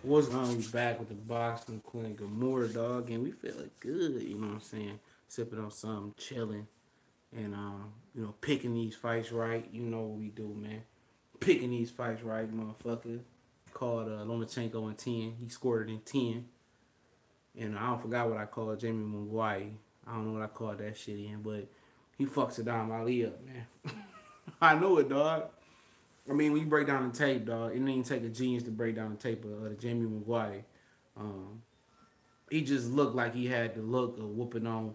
What's on we back with the boxing clinic? Good morning, dog, and we feeling good. You know what I'm saying? Sipping on something, chilling, and picking these fights right. You know what we do, man. Picking these fights right, motherfucker. Called Lomachenko in 10. He scored it in 10, and I don't forgot what I called Jaime Munguia. I don't know what I called that shit in, but he fucks Sadam Ali up, man. I know it, dog. I mean, when you break down the tape, dog, it didn't even take a genius to break down the tape of the Jamie Maguire. Um, he just looked like he had the look of whooping on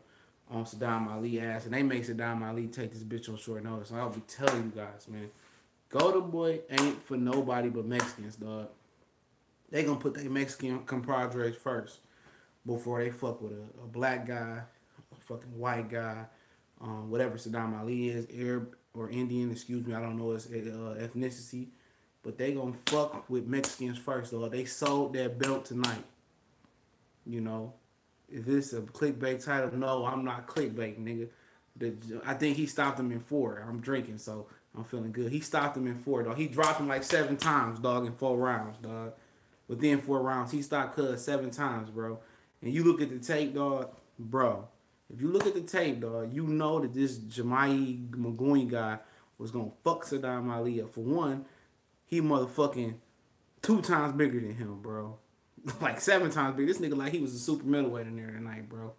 Saddam Ali ass, and they make Saddam Ali take this bitch on short notice. So I'll be telling you guys, man, Golden Boy ain't for nobody but Mexicans, dog. They gonna put their Mexican compadres first before they fuck with a black guy, a fucking white guy, whatever Saddam Ali is, Arab or Indian, excuse me, I don't know his ethnicity, but they gonna fuck with Mexicans first, though. They sold that belt tonight, you know. Is this a clickbait title? No, I'm not clickbait, nigga. I think he stopped him in 4. I'm drinking, so I'm feeling good. He stopped him in 4, dog. He dropped him like 7 times, dog, in 4 rounds, dog. Within 4 rounds, he stopped Cuz 7 times, bro. And you look at the tape, dog, bro. If you look at the tape, dog, you know that this Jamai Magoon guy was gonna fuck Saddam Ali up. For one, he motherfucking 2 times bigger than him, bro. Like 7 times bigger. This nigga like he was a super middleweight in there tonight, bro.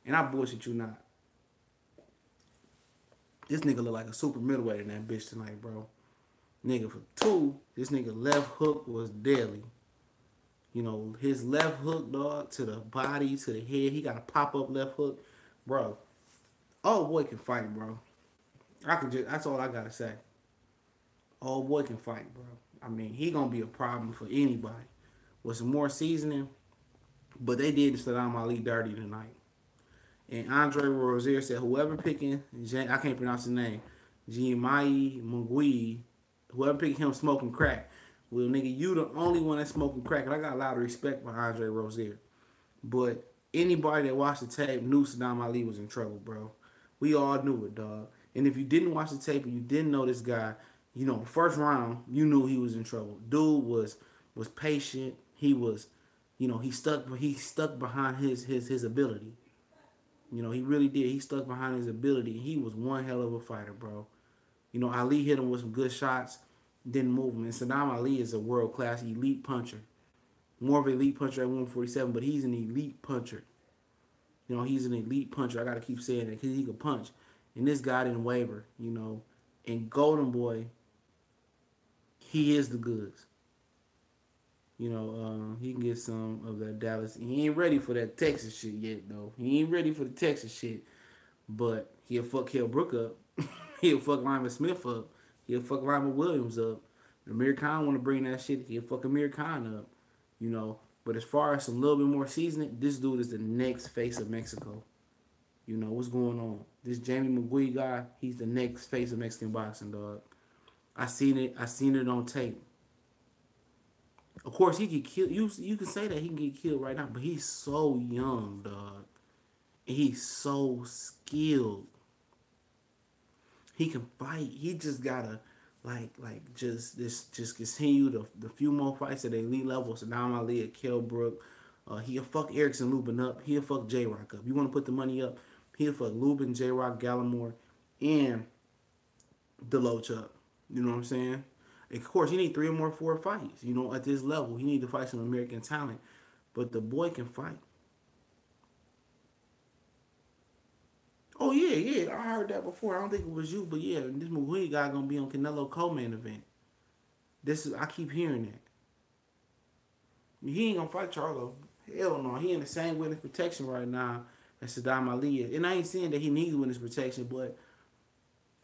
And I bullshit you not. This nigga look like a super middleweight in that bitch tonight, bro. Nigga for 2, this nigga left hook was deadly. You know, his left hook, dog, to the body, to the head. He got a pop up left hook, bro. Oh boy can fight, bro. That's all I gotta say. Oh boy can fight, bro. I mean, he gonna be a problem for anybody with some more seasoning. But they did Saddam Ali dirty tonight. And Andre Rozier said, whoever picking, I can't pronounce his name, Jaime Munguia, whoever picking him smoking crack. Well, nigga, you the only one that's smoking crack. And I got a lot of respect for Andre Rozier. But anybody that watched the tape knew Saddam Ali was in trouble, bro. We all knew it, dog. And if you didn't watch the tape and you didn't know this guy, you know, first round, you knew he was in trouble. Dude was patient. He was, you know, he stuck behind his ability. You know, he really did. He stuck behind his ability. He was one hell of a fighter, bro. You know, Ali hit him with some good shots, didn't move him. And Saddam Ali is a world class elite puncher. More of an elite puncher at 147, but he's an elite puncher. You know, he's an elite puncher. I gotta keep saying that because he can punch. And this guy didn't waver, you know. And Golden Boy, he is the goods. You know, he can get some of that Dallas. He ain't ready for that Texas shit yet, though. He ain't ready for the Texas shit. But he'll fuck Kell Brook up. He'll fuck Lyman Smith up. He'll fuck Lyman Williams up. If Amir Khan want to bring that shit, he'll fuck Amir Khan up. You know. But as far as some little bit more seasoning, this dude is the next face of Mexico. You know, what's going on? This Jamie McGuee guy, he's the next face of Mexican boxing, dog. I seen it. I seen it on tape. Of course, he could kill. You can say that he can get killed right now, but he's so young, dog. And he's so skilled. He can fight. He just gotta just continue the few more fights at the elite level. Saddam Ali at Kell Brook. He'll fuck Erickson Lubin up. He'll fuck J Rock up. You want to put the money up? He'll fuck Lubin, J Rock, Gallimore, and Deloach up. You know what I'm saying? Of course, you need 3 or more 4 fights. You know, at this level, you need to fight some American talent. But the boy can fight. Oh yeah, yeah, I heard that before. I don't think it was you, but yeah, this Muguy guy gonna be on Canelo Co-main event. I keep hearing that. He ain't gonna fight Charlo. Hell no, he in the same witness protection right now as Saddam Ali is. And I ain't saying that he needs witness protection, but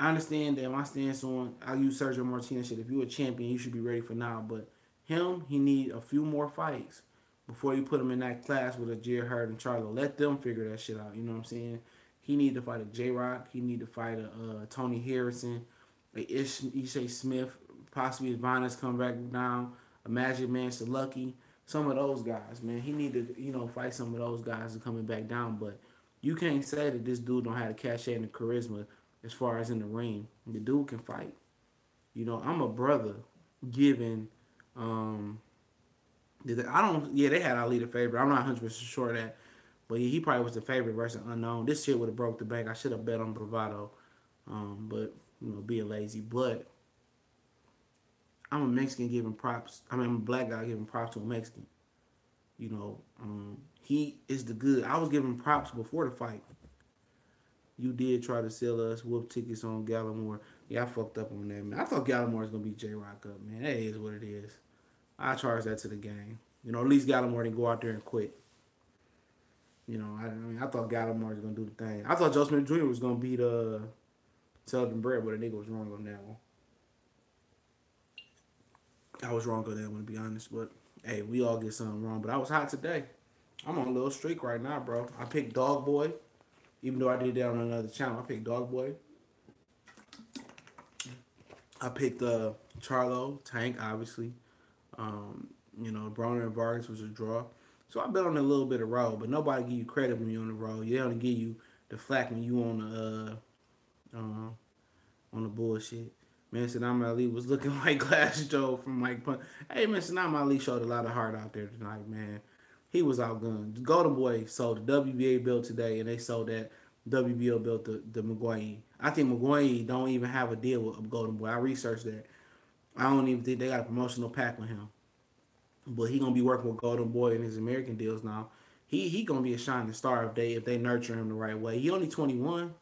I understand that my stance on I use Sergio Martinez shit. If you're a champion, you should be ready for now. But him, he need a few more fights before you put him in that class with a Jared Hurd and Charlo. Let them figure that shit out. You know what I'm saying? He need to fight a J Rock. He need to fight a Tony Harrison, a Ishe Smith, possibly Vanas come back down, a Magic Man Salucky. Some of those guys, man. He need to, fight some of those guys and coming back down. But you can't say that this dude don't have the cachet and the charisma as far as in the ring. The dude can fight. You know, I'm a brother giving I don't. Yeah, they had Ali the favorite. I'm not 100% sure of that, but yeah, he probably was the favorite versus unknown. This shit would have broke the bank. I should have bet on Bravado, but being lazy. But I'm a Mexican giving props. I mean, I'm a black guy giving props to a Mexican. He is the good. I was giving props before the fight. You did try to sell us whoop tickets on Gallimore. Yeah, I fucked up on that, man. I thought Gallimore was gonna beat J Rock up, man. That is what it is. I charge that to the game. At least Gallimore didn't go out there and quit. I thought Gallimore was gonna do the thing. I thought Joe Smith Jr. was gonna beat Sheldon Brett, but the nigga was wrong on that one. I was wrong on that one, to be honest. But hey, we all get something wrong. But I was hot today. I'm on a little streak right now, bro. I picked Dog Boy, even though I did that on another channel. I picked Dog Boy. I picked Charlo, Tank, obviously. Broner and Vargas was a draw. So I bet on a little bit of roll, but nobody give you credit when you're on the roll. They only give you the flack when you on the bullshit. Man, Sadam Ali was looking like Glass Joe from Mike Pun. Hey, man, Sadam Ali showed a lot of heart out there tonight, man. He was outgunned. The Golden Boy sold the WBA belt today, and they sold that WBO belt to Munguia. I think Munguia don't even have a deal with Golden Boy. I researched that. I don't even think they got a promotional pack with him. But he gonna be working with Golden Boy in his American deals now. He gonna be a shining star if they nurture him the right way. He only 21.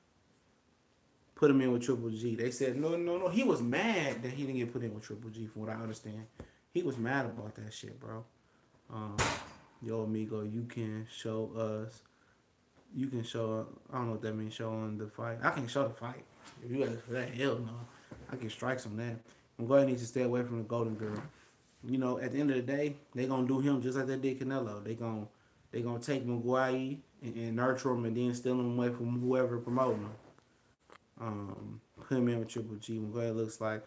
Put him in with Triple G. They said no. He was mad that he didn't get put in with Triple G. From what I understand, he was mad about that shit, bro. Um, Yo, amigo, you can show us. You can show. I don't know what that means. Showing the fight. I can show the fight. If you got for that, hell no. I get strikes on that. I'm going to need to stay away from the Golden Girl. At the end of the day, they gonna do him just like they did Canelo. They gonna take Munguia and nurture him and then steal him away from whoever promoting him. Put him in with Triple G. Munguia looks like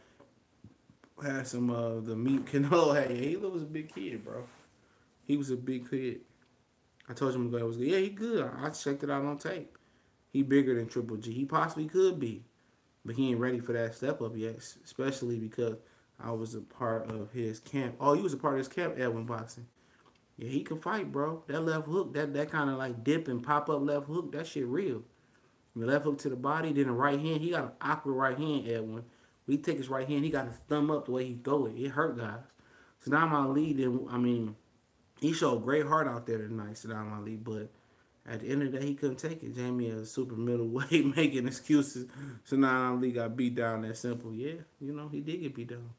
had some of the meat Canelo had. He was a big kid, bro. He was a big kid. I told you Munguia was good. Yeah, he good. I checked it out on tape. He bigger than Triple G. He possibly could be, but he ain't ready for that step up yet. Especially because I was a part of his camp. Oh, you was a part of his camp, Edwin Boxing. Yeah, he can fight, bro. That left hook, that kind of like dip and pop up left hook, that shit real. The left hook to the body, then the right hand. He got an awkward right hand, Edwin. When he take his right hand, he got his thumb up the way he throw it. It hurt guys. Sadam Ali, he showed great heart out there tonight, Sadam Ali, but at the end of the day, he couldn't take it. Jaime is super middleweight making excuses. Sadam Ali got beat down that simple. Yeah, he did get beat down.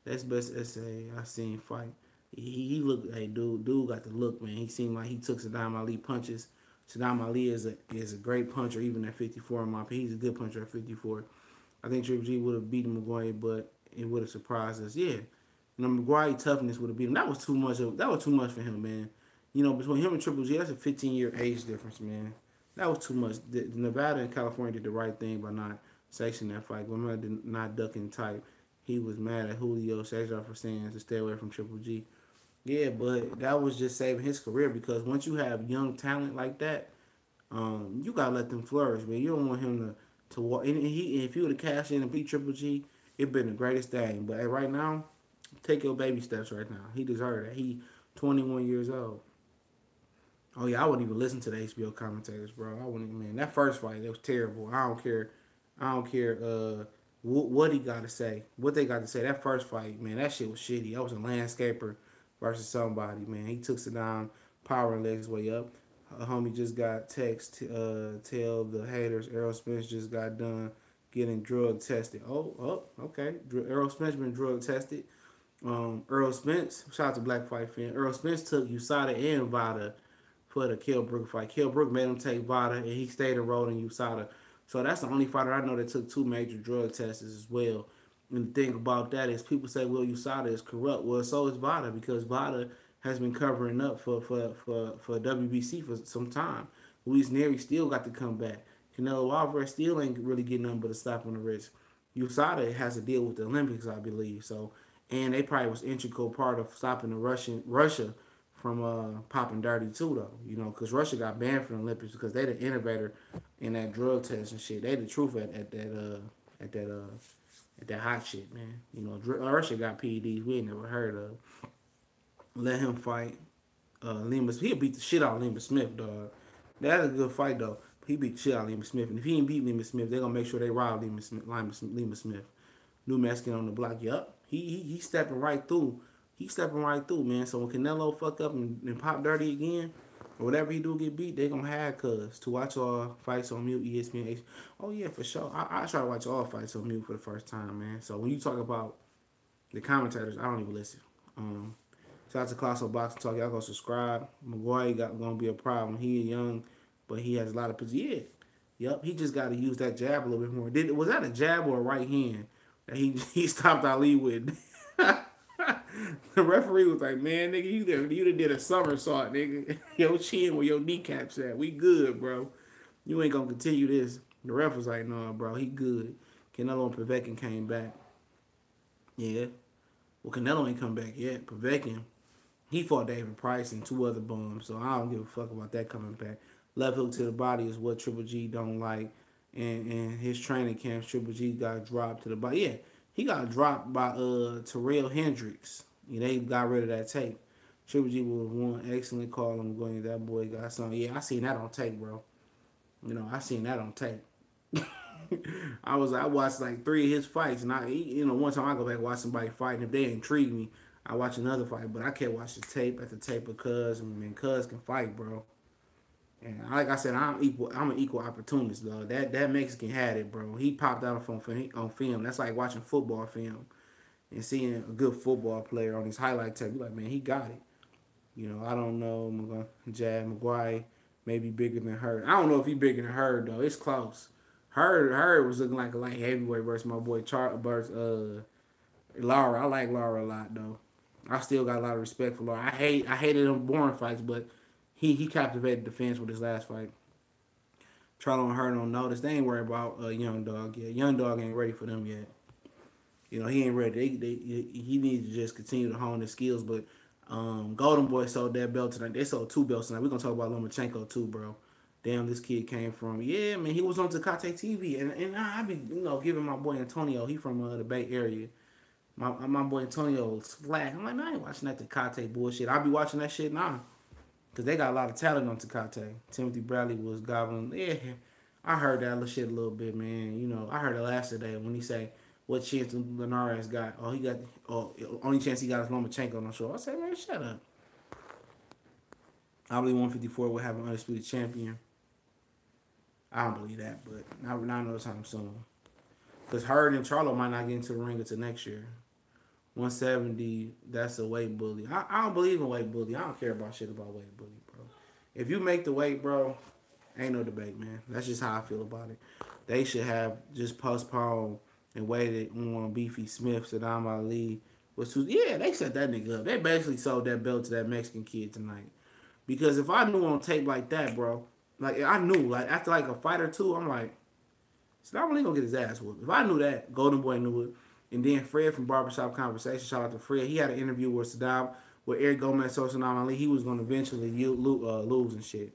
That's the best essay I seen fight. He looked, hey, dude got the look, man. He seemed like he took Sadam Ali punches. Sadam Ali is a great puncher, even at 54 in my opinion. He's a good puncher at 54. I think Triple G would have beaten Munguia, but it would have surprised us. Yeah, Munguia toughness would have beat him. That was too much. That was too much for him, man. Between him and Triple G, that's a 15-year age difference, man. That was too much. The Nevada and California did the right thing by not sectioning that fight. But not ducking tight. He was mad at Julio Cesar for saying to stay away from Triple G. Yeah, but that was just saving his career because once you have young talent like that, you gotta let them flourish, man. You don't want him to walk. And if he would have cashed in and beat Triple G, it'd been the greatest thing. But right now, take your baby steps right now. He deserved that. He 21 years old. Oh yeah, I wouldn't even listen to the HBO commentators, bro. I wouldn't. Man, that first fight, it was terrible. I don't care. What he got to say, what they got to say. That first fight, man, that shit was shitty. That was a landscaper versus somebody, man. He took it down, power and legs way up. A homie just got text tell the haters Errol Spence just got done getting drug tested. Okay. Errol Spence been drug tested. Earl Spence, shout out to Black Fight fan. Earl Spence took USADA and VADA for the Kell Brook fight. Kell Brook made him take VADA and he stayed enrolled in USADA. So that's the only fighter I know that took 2 major drug tests as well. And the thing about that is people say, well, USADA is corrupt. Well, so is VADA because VADA has been covering up for WBC for some time. Luis Neri still got to come back. Canelo Alvarez still ain't really getting nothing but a slap on the wrist. USADA has to deal with the Olympics, I believe. So, and they probably was integral part of stopping Russia from popping dirty too, though. Because Russia got banned from the Olympics because they the innovator in that drug test and shit. They the truth at that hot shit, man. Russia got PEDs we ain't never heard of. let him fight Lima. He'll beat the shit out of Lima Smith, dog. That's a good fight though. He beat the shit out of Lima Smith, and if he ain't beat Lima Smith, they're gonna make sure they rob Lima Smith. New Mexican on the block. Yup. He stepping right through. He stepping right through, man. So when Canelo fuck up and pop dirty again, or whatever he do get beat, they gonna have cuz to watch all fights on mute, ESPN. Oh yeah, for sure. I try to watch all fights on mute for the first time, man. So when you talk about the commentators, I don't even listen. Shout out to Colossal Boxing Talk. Y'all go subscribe. Munguia gonna be a problem. He young, but he has a lot of position. Yeah. Yep. He just got to use that jab a little bit more. Was that a jab or a right hand that he stopped Ali with? The referee was like, "Man, nigga, you done did a somersault, nigga. Your chin where your kneecaps at. We good, bro. You ain't gonna continue this." The ref was like, "No, bro, he good." Canelo and Povetkin came back. Yeah. Well, Canelo ain't come back yet. Povetkin, he fought David Price and two other bums, so I don't give a fuck about that coming back. Left hook to the body is what Triple G don't like, and his training camps, Triple G got dropped to the body. Yeah, he got dropped by Terrell Hendricks. Yeah, they got rid of that tape. Triple G was one excellent call. I'm going. That boy got something. Yeah, I seen that on tape, bro. I seen that on tape. I watched like 3 of his fights, and one time I go back and watch somebody fight, and if they intrigue me, I watch another fight. But I can't watch the tape at the tape of Cuz. I mean, Cuz can fight, bro. And like I said, I'm an equal opportunist, though. That Mexican had it, bro. He popped out on film. That's like watching football film and seeing a good football player on his highlight tape. You're like, man, he got it. I don't know. Jad McGuire may be bigger than Hurd. I don't know if he's bigger than Hurd, though. It's close. Hurd was looking like a light heavyweight versus my boy versus Lara. I like Lara a lot, though. I still got a lot of respect for Lara. I hated them boring fights, but he captivated the fans with his last fight. Charlo and Hurd don't notice. They ain't worried about Young Dog yet. Young Dog ain't ready for them yet. He ain't ready. He needs to just continue to hone his skills, but Golden Boy sold that belt tonight. They sold 2 belts tonight. We're going to talk about Lomachenko too, bro. Damn, this kid came from, yeah, man, he was on Tecate TV. And I be, giving my boy Antonio, he from the Bay Area. My boy Antonio slack. I'm like, man, I ain't watching that Tecate bullshit. I be watching that shit now. Because they got a lot of talent on Tecate. Timothy Bradley was gobbling. Yeah, I heard that little shit a little bit, man. I heard it last day when he say, what chance Linares got? Only chance he got is Lomachenko on the show. I said, man, shut up. I believe 154 will have an undisputed champion. I don't believe that, but not no time soon. Because Hurd and Charlo might not get into the ring until next year. 170, that's a weight bully. I don't believe in weight bully. I don't care about shit about weight bully, bro. If you make the weight, bro, ain't no debate, man. That's just how I feel about it. They should have just postponed and waited on Beefy Smith, Sadam Ali. They set that nigga up. They basically sold that belt to that Mexican kid tonight. Because if I knew on tape like that, bro, like I knew, like after like a fight or two, I'm like, Sadam Ali gonna get his ass whooped. If I knew that, Golden Boy knew it. And then Fred from Barbershop Conversation, shout out to Fred. He had an interview with Sadam, with Eric Gomez, Sadam Ali. He was gonna eventually lose and shit.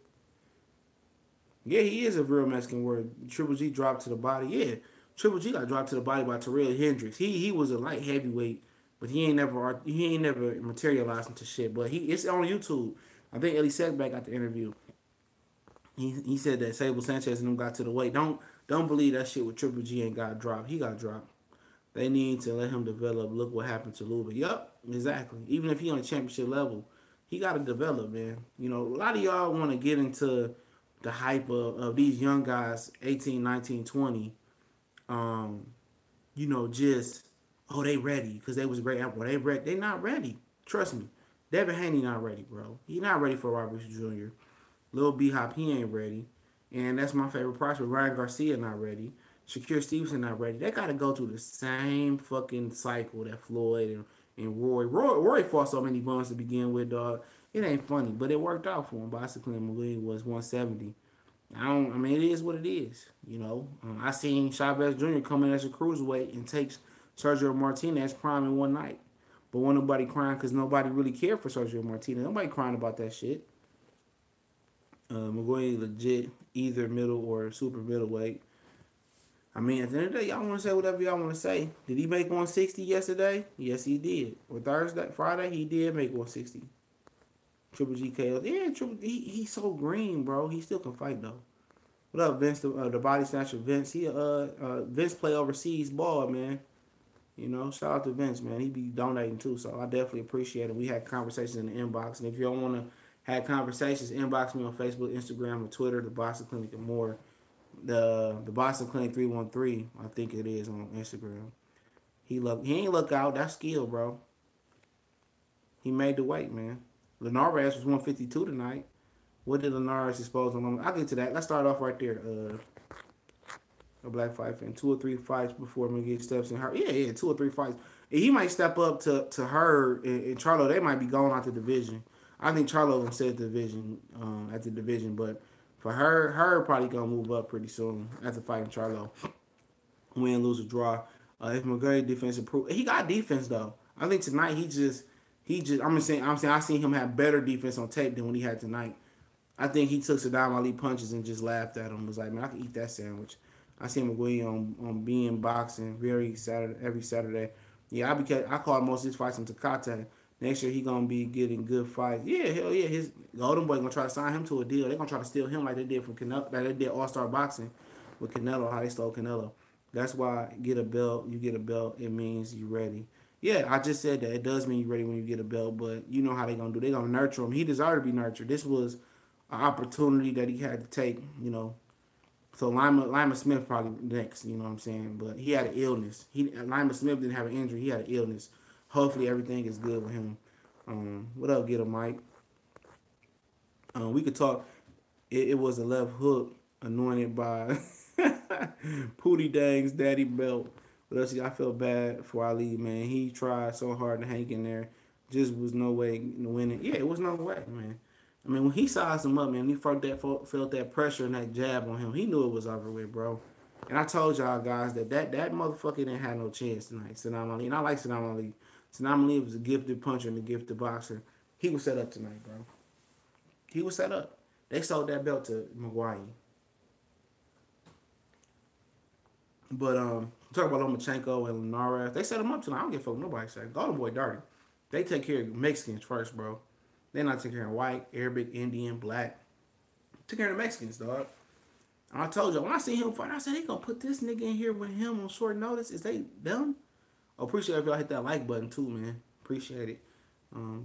Yeah, he is a real Mexican word. Triple G dropped to the body. Yeah, Triple G got dropped to the body by Terrell Hendricks. He was a light heavyweight, but he ain't never materialized into shit. But it's on YouTube. I think Elie Seckbach got the interview. He said that Sable Sanchez and them got to the weight. Don't believe that shit with Triple G ain't got dropped. He got dropped. They need to let him develop. Look what happened to Luba. Yup, exactly. Even if he on a championship level, he got to develop, man. A lot of y'all want to get into the hype of these young guys, 18, 19, 20. Just, they ready because they was great. Well, they not ready. Trust me. Devin Haney not ready, bro. He not ready for Robert Jr. Lil B-Hop, he ain't ready. And that's my favorite prospect. Ryan Garcia not ready. Shakir Stevenson not ready. They got to go through the same fucking cycle that Floyd and Roy. Roy fought so many bums to begin with, dog. It ain't funny, but it worked out for him. Bicycle and Munguia was 170. It is what it is, I seen Chavez Jr. come in as a cruiserweight and take Sergio Martinez prime in one night. But wasn't nobody crying because nobody really cared for Sergio Martinez. Nobody crying about that shit. Munguia legit either middle or super middleweight. I mean, at the end of the day, y'all want to say whatever y'all want to say. Did he make 160 yesterday? Yes, he did. Or Thursday, Friday, he did make 160. Triple G KO. Yeah, he's so green, bro. He still can fight though. What up, Vince? The body snatcher, Vince. Vince play overseas ball, man. You know, shout out to Vince, man. He be donating too, so I definitely appreciate it. We had conversations in the inbox, and if y'all want to have conversations, inbox me on Facebook, Instagram, or Twitter, the Boston Clinic, and more. The Boston Clinic 313, I think it is on Instagram. He ain't look out. That's skill, bro. He made the weight, man. Linares was 152 tonight. What did Linares expose on? I'll get to that. Let's start off right there. A black fight fan. 2 or 3 fights before Munguia steps in her. Yeah, 2 or 3 fights. And he might step up to her and Charlo. They might be going out the division. I think Charlo gonna set the division at the division, but for her probably gonna move up pretty soon after fighting Charlo. Win, lose, or draw. If McGregor defense improve, he got defense though. I think tonight I'm saying I seen him have better defense on tape than when he had tonight. I think he took Sadam Ali punches and just laughed at him. Was like, man, I can eat that sandwich. I see Munguia on being boxing every Saturday. Yeah, I call most of his fights in Tecate. Next year he gonna be getting good fights. Yeah, hell yeah. His Golden Boy gonna try to sign him to a deal. They gonna try to steal him like they did from Canelo, like they did All Star Boxing with Canelo. How they stole Canelo. That's why get a belt. You get a belt. It means you ready. Yeah, I just said that. It does mean you're ready when you get a belt, but you know how they gonna do. They gonna nurture him. He deserved to be nurtured. This was an opportunity that he had to take. You know, so Lima Smith probably next, you know what I'm saying? But he had an illness. Lima Smith didn't have an injury. He had an illness. Hopefully everything is good with him. What up, get him, Mike? We could talk. It was a left hook anointed by Pootie Dang's daddy belt. But else, I feel bad for Ali, man. He tried so hard to hang in there. Just was no way winning. Yeah, it was no way, man. I mean, when he sized him up, man, he felt that pressure and that jab on him. He knew it was over with, bro. And I told y'all guys that motherfucker didn't have no chance tonight, Sadam Ali. And I like Sadam Ali. Sadam Ali was a gifted puncher and a gifted boxer. He was set up tonight, bro. He was set up. They sold that belt to Munguia. But talk about Lomachenko and Linares. They set him up tonight. I don't give a fuck what nobody say. Golden Boy dirty. They take care of Mexicans first, bro. They not taking care of white, Arabic, Indian, black. Took care of the Mexicans, dog. And I told you when I see him fight, I said they gonna put this nigga in here with him on short notice. Is they done? Oh, appreciate if y'all hit that like button too, man. Appreciate it.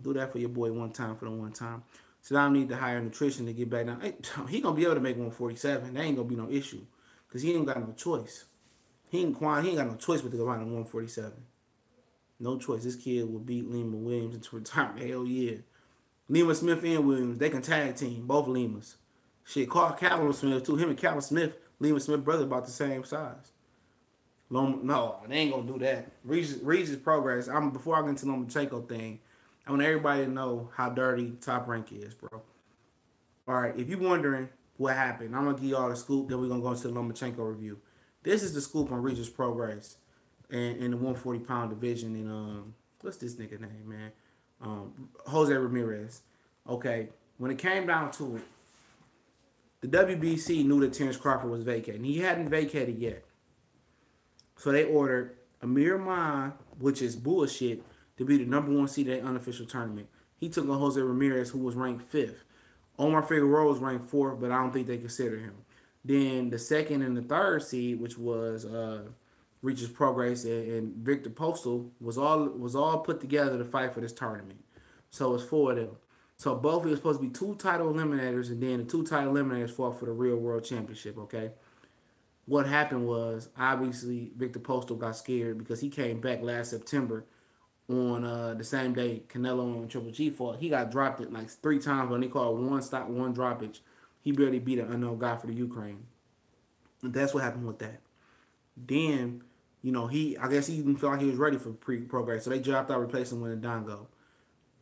Do that for your boy one time for the one time. So now I need to hire a nutrition to get back down. Hey, he gonna be able to make 147. That ain't gonna be no issue, cause he ain't got no choice. He ain't got no choice but to go down to 147. No choice. This kid will beat Lima Williams into retirement. Hell yeah. Lima Smith and Williams, they can tag team, both Limas. Shit, call Callum Smith too. Him and Callum Smith, Lima Smith brother about the same size. No, they ain't gonna do that. Regis progress. Before I get into the Lomachenko thing, I want everybody to know how dirty Top Rank is, bro. All right, if you're wondering what happened, I'm gonna give y'all the scoop. Then we're gonna go into the Lomachenko review. This is the scoop on Regis progress in the 140-pound division. And what's this nigga name, man? Jose Ramirez. Okay, when it came down to it, the WBC knew that Terrence Crawford was vacating. He hadn't vacated yet. So they ordered Amir Khan, which is bullshit, to be the #1 seed at the unofficial tournament. He took on Jose Ramirez, who was ranked 5th. Omar Figueroa was ranked 4th, but I don't think they consider him. Then the 2nd and the 3rd seed, which was Regis Progress and Victor Postal, was all put together to fight for this tournament. So it's 4 of them. So both of them supposed to be 2 title eliminators, and then the 2 title eliminators fought for the real world championship, okay? What happened was, obviously, Victor Postal got scared because he came back last September on the same day Canelo and Triple G fought. He got dropped it like 3 times when they called 1 stop, 1 droppage. He barely beat an unknown guy for the Ukraine. And that's what happened with that. Then, you know, I guess he didn't feel like he was ready for pre-progress, so they dropped out, replaced him with a Dongo.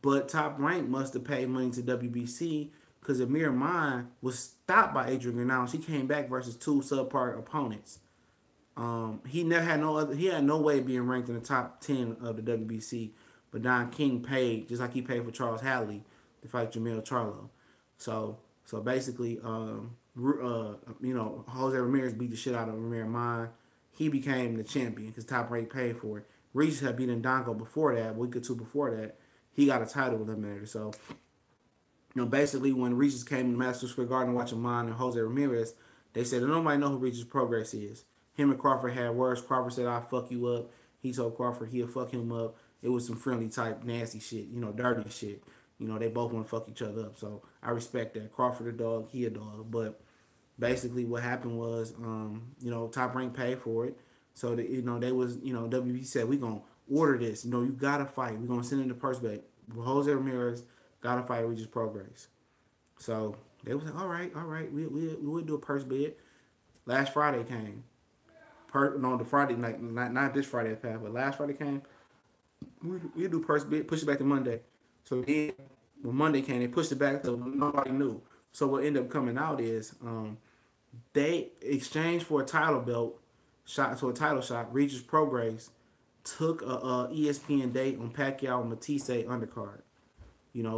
But Top Rank must have paid money to WBC because Amir Khan was stopped by Adrian Granados. He came back versus 2 subpar opponents. He had no way of being ranked in the top 10 of the WBC. But Don King paid, just like he paid for Charles Hadley to fight Jamil Charlo. So basically, you know, Jose Ramirez beat the shit out of Amir Khan. he became the champion because Top Rank paid for it. Regis had beaten Donko before that, a week or two before that. He got a title eliminator. So, basically when Regis came to Madison Square Garden watching Mon and Jose Ramirez, they said that nobody know who Regis Progress is. Him and Crawford had words. Crawford said, I'll fuck you up. He told Crawford he'll fuck him up. It was some friendly type nasty shit, dirty shit. They both want to fuck each other up. So I respect that. Crawford a dog, he a dog. But basically what happened was, Top Rank paid for it. So that, they was, WB said, we gonna order this. You gotta fight. We're gonna send in the purse back. Jose Ramirez gotta fight Regis Progress. So they was like, all right, we'll do a purse bid. Last Friday came. The Friday night, not this Friday that passed, but last Friday came. We do purse bid, push it back to Monday. So then when Monday came, they pushed it back to nobody knew. So what ended up coming out is they exchanged for a title belt shot to a title shot. Regis Progress took a ESPN date on Pacquiao and Matisse undercard.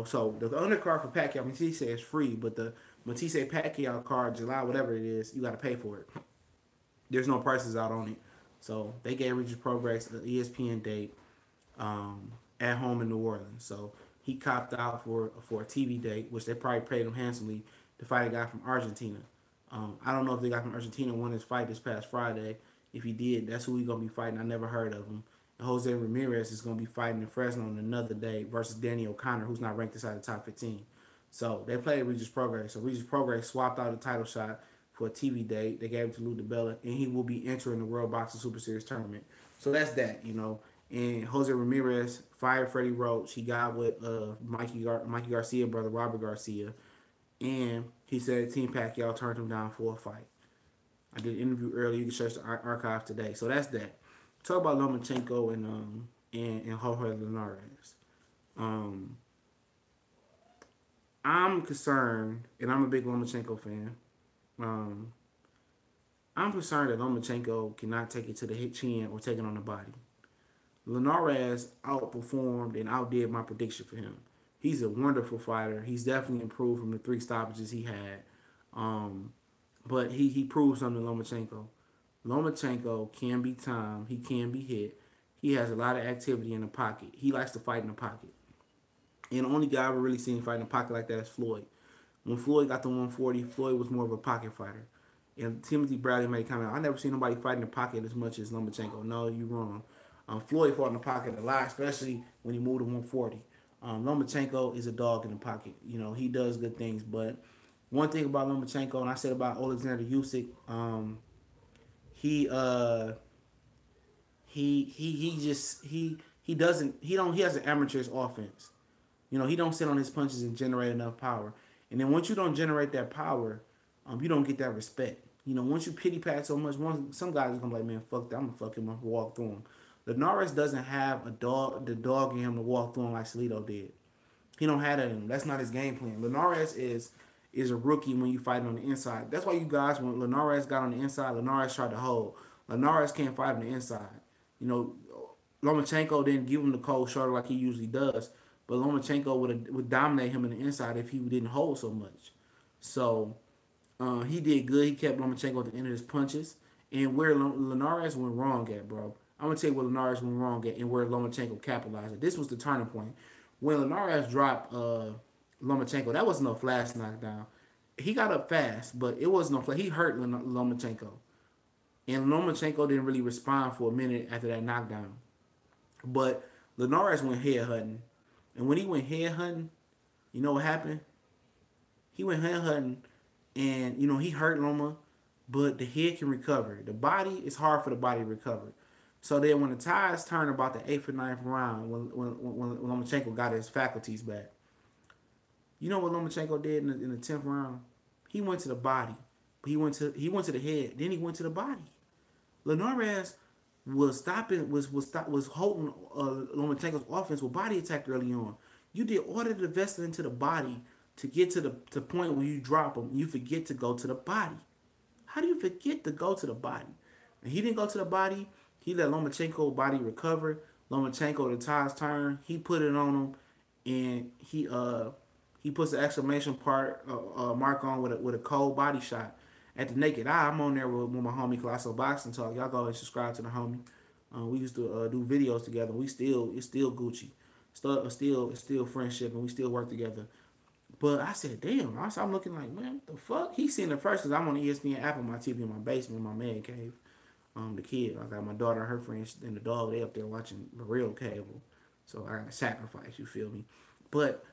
So the undercard for Pacquiao Matisse is free, but the Matisse Pacquiao card, July, whatever it is, you got to pay for it. There's no prices out on it. So they gave Regis Progress an ESPN date at home in New Orleans. So he copped out for a TV date, which they probably paid him handsomely to fight a guy from Argentina. I don't know if the guy from Argentina won his fight this past Friday. If he did, that's who he's going to be fighting. I never heard of him. And Jose Ramirez is going to be fighting in Fresno on another day versus Danny O'Connor, who's not ranked inside the top 15. So they played Regis Progress. So Regis Progress swapped out a title shot for a TV date. They gave it to Lou DiBella, and he will be entering the World Boxing Super Series tournament. So that's that, And Jose Ramirez fired Freddie Roach. He got with Mikey Garcia, brother Robert Garcia. And he said Team Pacquiao turned him down for a fight. I did an interview earlier. You can search the archive today. So that's that. Talk about Lomachenko and Jorge Linares. I'm concerned, and I'm a big Lomachenko fan. I'm concerned that Lomachenko cannot take it to the hit chin or take it on the body. Linares outperformed and outdid my prediction for him. He's a wonderful fighter. He's definitely improved from the 3 stoppages he had. But he proved something to Lomachenko. Lomachenko can be timed. He can be hit. He has a lot of activity in the pocket. He likes to fight in the pocket. And the only guy I've really seen fight in the pocket like that is Floyd. When Floyd got the 140, Floyd was more of a pocket fighter. And Timothy Bradley made a comment, I never seen nobody fight in the pocket as much as Lomachenko. No, you're wrong. Floyd fought in the pocket a lot, especially when he moved to 140. Lomachenko is a dog in the pocket. He does good things. But one thing about Lomachenko, and I said about Alexander Usyk, he has an amateur's offense. He don't sit on his punches and generate enough power. And then once you don't generate that power, you don't get that respect. Once you pity pat so much, some guys are gonna be like, man, fuck that, I'm gonna fuck him up and walk through him. Linares doesn't have the dog in him to walk through him like Salido did. He don't have that in him. That's not his game plan. Linares is a rookie when you fight on the inside. That's why you guys, when Linares got on the inside, Linares tried to hold. Linares can't fight on the inside. Lomachenko didn't give him the cold shoulder like he usually does, but Lomachenko would dominate him in the inside if he didn't hold so much. So he did good. He kept Lomachenko at the end of his punches. And where Linares went wrong at, bro, I'm going to tell you where Linares went wrong at and where Lomachenko capitalized it. This was the turning point. When Linares dropped Lomachenko, that wasn't no flash knockdown. He got up fast, but it wasn't no flash. He hurt Lomachenko. And Lomachenko didn't really respond for a minute after that knockdown. But Linares went head hunting. And when he went head hunting, you know what happened? He went head hunting and, he hurt Loma, but the head can recover. The body, it's hard for the body to recover. So then when the tides turned about the 8th or 9th round, when Lomachenko got his faculties back, you know what Lomachenko did in the 10th round? He went to the body. He went to the head. Then he went to the body. Linares was holding Lomachenko's offense with body attack early on. You did all the investing into the body to get to the point where you drop him. You forget to go to the body. How do you forget to go to the body? And he didn't go to the body. He let Lomachenko's body recover. Lomachenko, the tides turn. He put it on him, and he puts the exclamation mark on with a cold body shot. at the Naked Eye. I'm on there with my homie Colossal Boxing Talk. Y'all go and subscribe to the homie. We used to do videos together. It's still Gucci. It's still friendship, and we still work together. But I said, damn. I'm looking like, man, what the fuck? He seen it first because I'm on ESPN app on my TV in my basement, in my man cave. The kid, I got my daughter and her friends and the dog. They up there watching the real cable. So I got to sacrifice. You feel me? But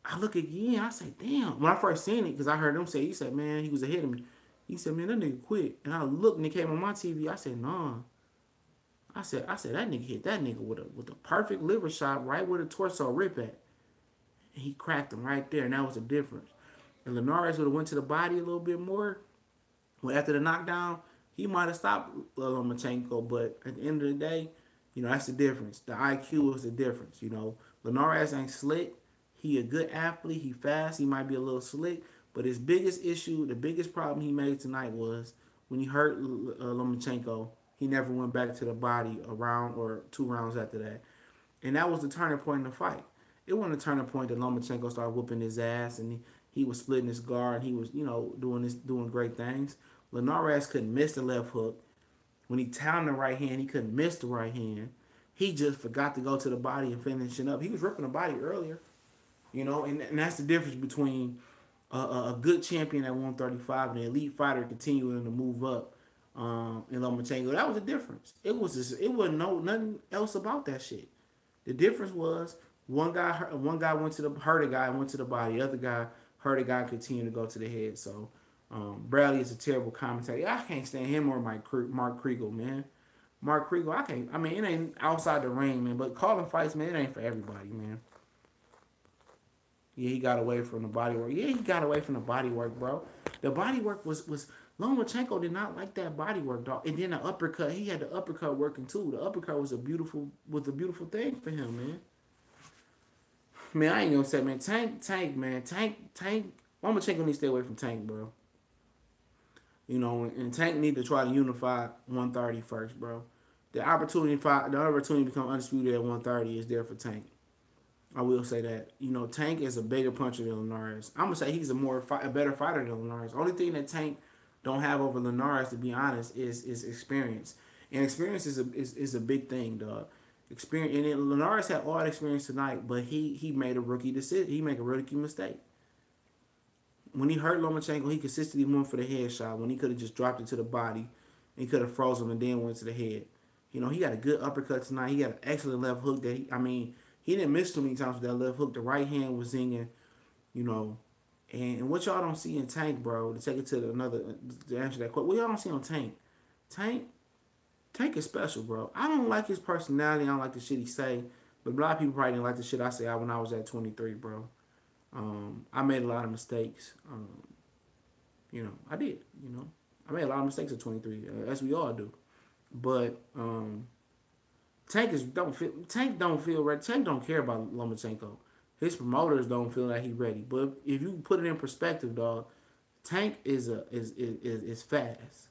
I look again. I say, damn. When I first seen it, because I heard him say, he said, man, he was ahead of me. He said, man, that nigga quit. And I looked and it came on my TV. I said, nah. I said that nigga hit that nigga with a perfect liver shot right where the torso rip at. And he cracked him right there, and that was the difference. And Linares would have went to the body a little bit more. Well, after the knockdown, he might have stopped Lomachenko, but at the end of the day, you know, that's the difference. The IQ is the difference, you know. Linares ain't slick. He a good athlete. He fast. He might be a little slick. But his biggest issue, the biggest problem he made tonight was when he hurt Lomachenko, he never went back to the body a round or 2 rounds after that. And that was the turning point in the fight. It wasn't a turning point that Lomachenko started whooping his ass and he was splitting his guard. He was, you know, doing great things. Linares couldn't miss the left hook. When he timed the right hand, he couldn't miss the right hand. He just forgot to go to the body and finish it up. He was ripping the body earlier, you know, and that's the difference between a good champion at 135 and an elite fighter continuing to move up in Lomachenko. That was the difference. It wasn't nothing else about that shit. The difference was one guy went to the hurt a guy and went to the body. The other guy hurt a guy and continued to go to the head. So Bradley is a terrible commentator. I can't stand him or Mark Kriegel, man. Mark Kriegel, I can't. I mean, it ain't outside the ring, man. But calling fights, man, it ain't for everybody, man. Yeah, he got away from the body work. Yeah, he got away from the body work, bro. The body work was Lomachenko did not like that body work, dog. And then the uppercut, he had the uppercut working too. The uppercut was a beautiful thing for him, man. Man, I ain't gonna say, man, Tank, Lomachenko need to stay away from Tank, bro. You know, and Tank need to try to unify 130 first, bro. The opportunity to become undisputed at 130 is there for Tank. I will say that. You know, Tank is a bigger puncher than Linares. I'm gonna say he's a better fighter than Linares. Only thing that Tank don't have over Linares, to be honest, is experience. And experience is a big thing, dog. Experience, and then Linares had all the experience tonight, but he made a rookie decision. He made a rookie mistake. When he hurt Lomachenko, he consistently went for the headshot when he could have just dropped it to the body. He could have frozen him and then went to the head. You know, he got a good uppercut tonight. He got an excellent left hook that he didn't miss too many times with that left hook. The right hand was zinging, you know. And what y'all don't see in Tank, bro, to take it to to answer that question, what y'all don't see on Tank? Tank is special, bro. I don't like his personality. I don't like the shit he say. But a lot of people probably didn't like the shit I say when I was at 23, bro. I made a lot of mistakes. You know, I did. You know, I made a lot of mistakes at 23, as we all do. But Tank don't feel ready. Tank don't care about Lomachenko. His promoters don't feel like he's ready. But if you put it in perspective, dog, Tank is fast.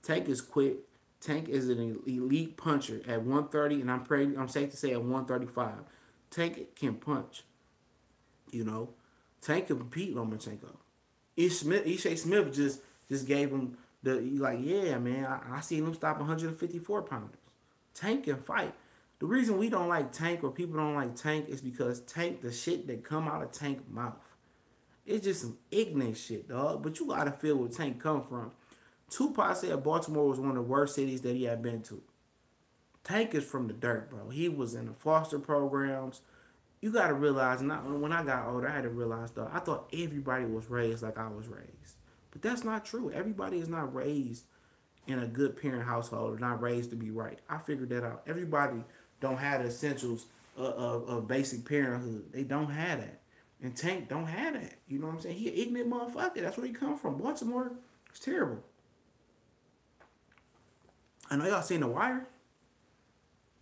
Tank is quick. Tank is an elite puncher at 130, and I'm safe to say at 135. Tank can punch. You know, Tank can beat Lomachenko. Ishaq Smith just gave him yeah, man, I seen him stop 154 pounders. Tank can fight. The reason we don't like Tank or people don't like Tank is because Tank, the shit that come out of Tank mouth, it's just some ignorant shit, dog. But you gotta feel where Tank come from. Tupac said Baltimore was one of the worst cities that he had been to. Tank is from the dirt, bro. He was in the foster programs. You gotta realize, when I got older, I had to realize, dog, I thought everybody was raised like I was raised. But that's not true. Everybody is not raised in a good parent household or not raised to be right. I figured that out. Everybody don't have the essentials of basic parenthood. They don't have that. And Tank don't have that. You know what I'm saying? He an ignorant motherfucker. That's where he come from. Baltimore is terrible. I know y'all seen The Wire.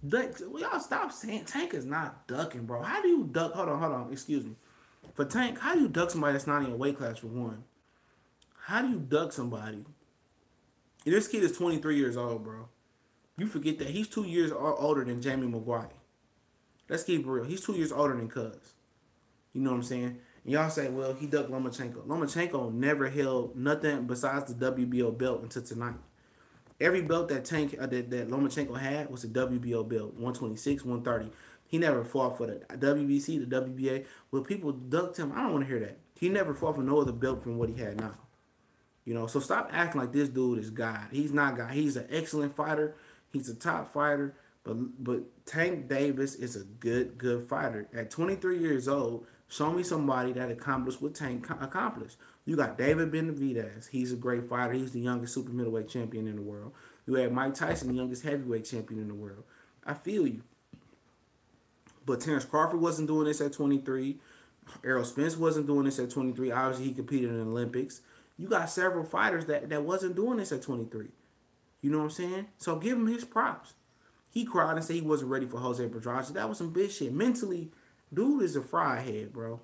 Y'all stop saying Tank is not ducking, bro. How do you duck? Hold on. Excuse me. For Tank, how do you duck somebody that's not in your weight class for one? How do you duck somebody? And this kid is 23 years old, bro. You forget that he's 2 years older than Jaime Munguia. Let's keep it real. He's 2 years older than Cuz. You know what I'm saying? And y'all say, well, he ducked Lomachenko. Lomachenko never held nothing besides the WBO belt until tonight. Every belt that that Lomachenko had was a WBO belt, 126, 130. He never fought for the WBC, the WBA. Well, people ducked him. I don't want to hear that. He never fought for no other belt from what he had now. You know, so stop acting like this dude is God. He's not God. He's an excellent fighter. He's a top fighter. But Tank Davis is a good fighter. At 23 years old, show me somebody that accomplished what Tank accomplished. You got David Benavidez. He's a great fighter. He's the youngest super middleweight champion in the world. You had Mike Tyson, the youngest heavyweight champion in the world. I feel you. But Terrence Crawford wasn't doing this at 23. Errol Spence wasn't doing this at 23. Obviously, he competed in the Olympics. You got several fighters that wasn't doing this at 23. You know what I'm saying? So give him his props. He cried and said he wasn't ready for Jose Pedraza. That was some bitch shit. Mentally, dude is a fried head, bro.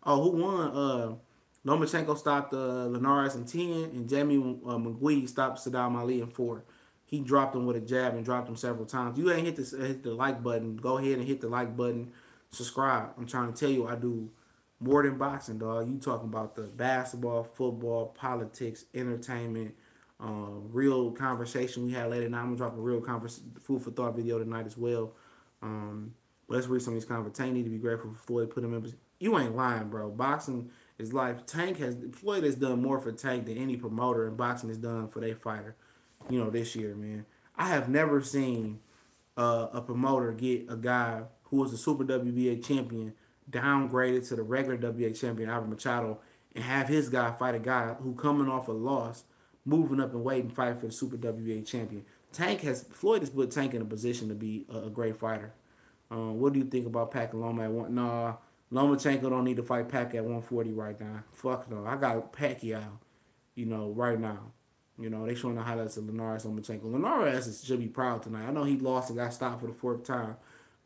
Oh, who won? Lomachenko stopped Linares in 10, and Jaime Munguia stopped Sadam Ali in 4. He dropped him with a jab and dropped him several times. You ain't hit the like button. Go ahead and hit the like button. Subscribe. I'm trying to tell you, I do more than boxing, dog. You talking about the basketball, football, politics, entertainment, real conversation we had later night. I'm gonna drop a real food for thought video tonight as well. Let's read some of these comments. Tank need to be grateful for Floyd put him in. You ain't lying, bro. Boxing is life. Floyd has done more for Tank than any promoter in boxing has done for their fighter. You know, this year, man. I have never seen a promoter get a guy who was a Super WBA champion downgraded to the regular WBA champion, Albert Machado, and have his guy fight a guy who coming off a loss, moving up and waiting, fighting for the Super WBA champion. Floyd has put Tank in a position to be a great fighter. What do you think about Pac and Loma at one? Nah, Lomachenko don't need to fight Pac at 140 right now. Fuck no. I got Pacquiao, you know, right now. You know, they showing the highlights of Linares Lomachenko. Linares should be proud tonight. I know he lost and got stopped for the 4th time.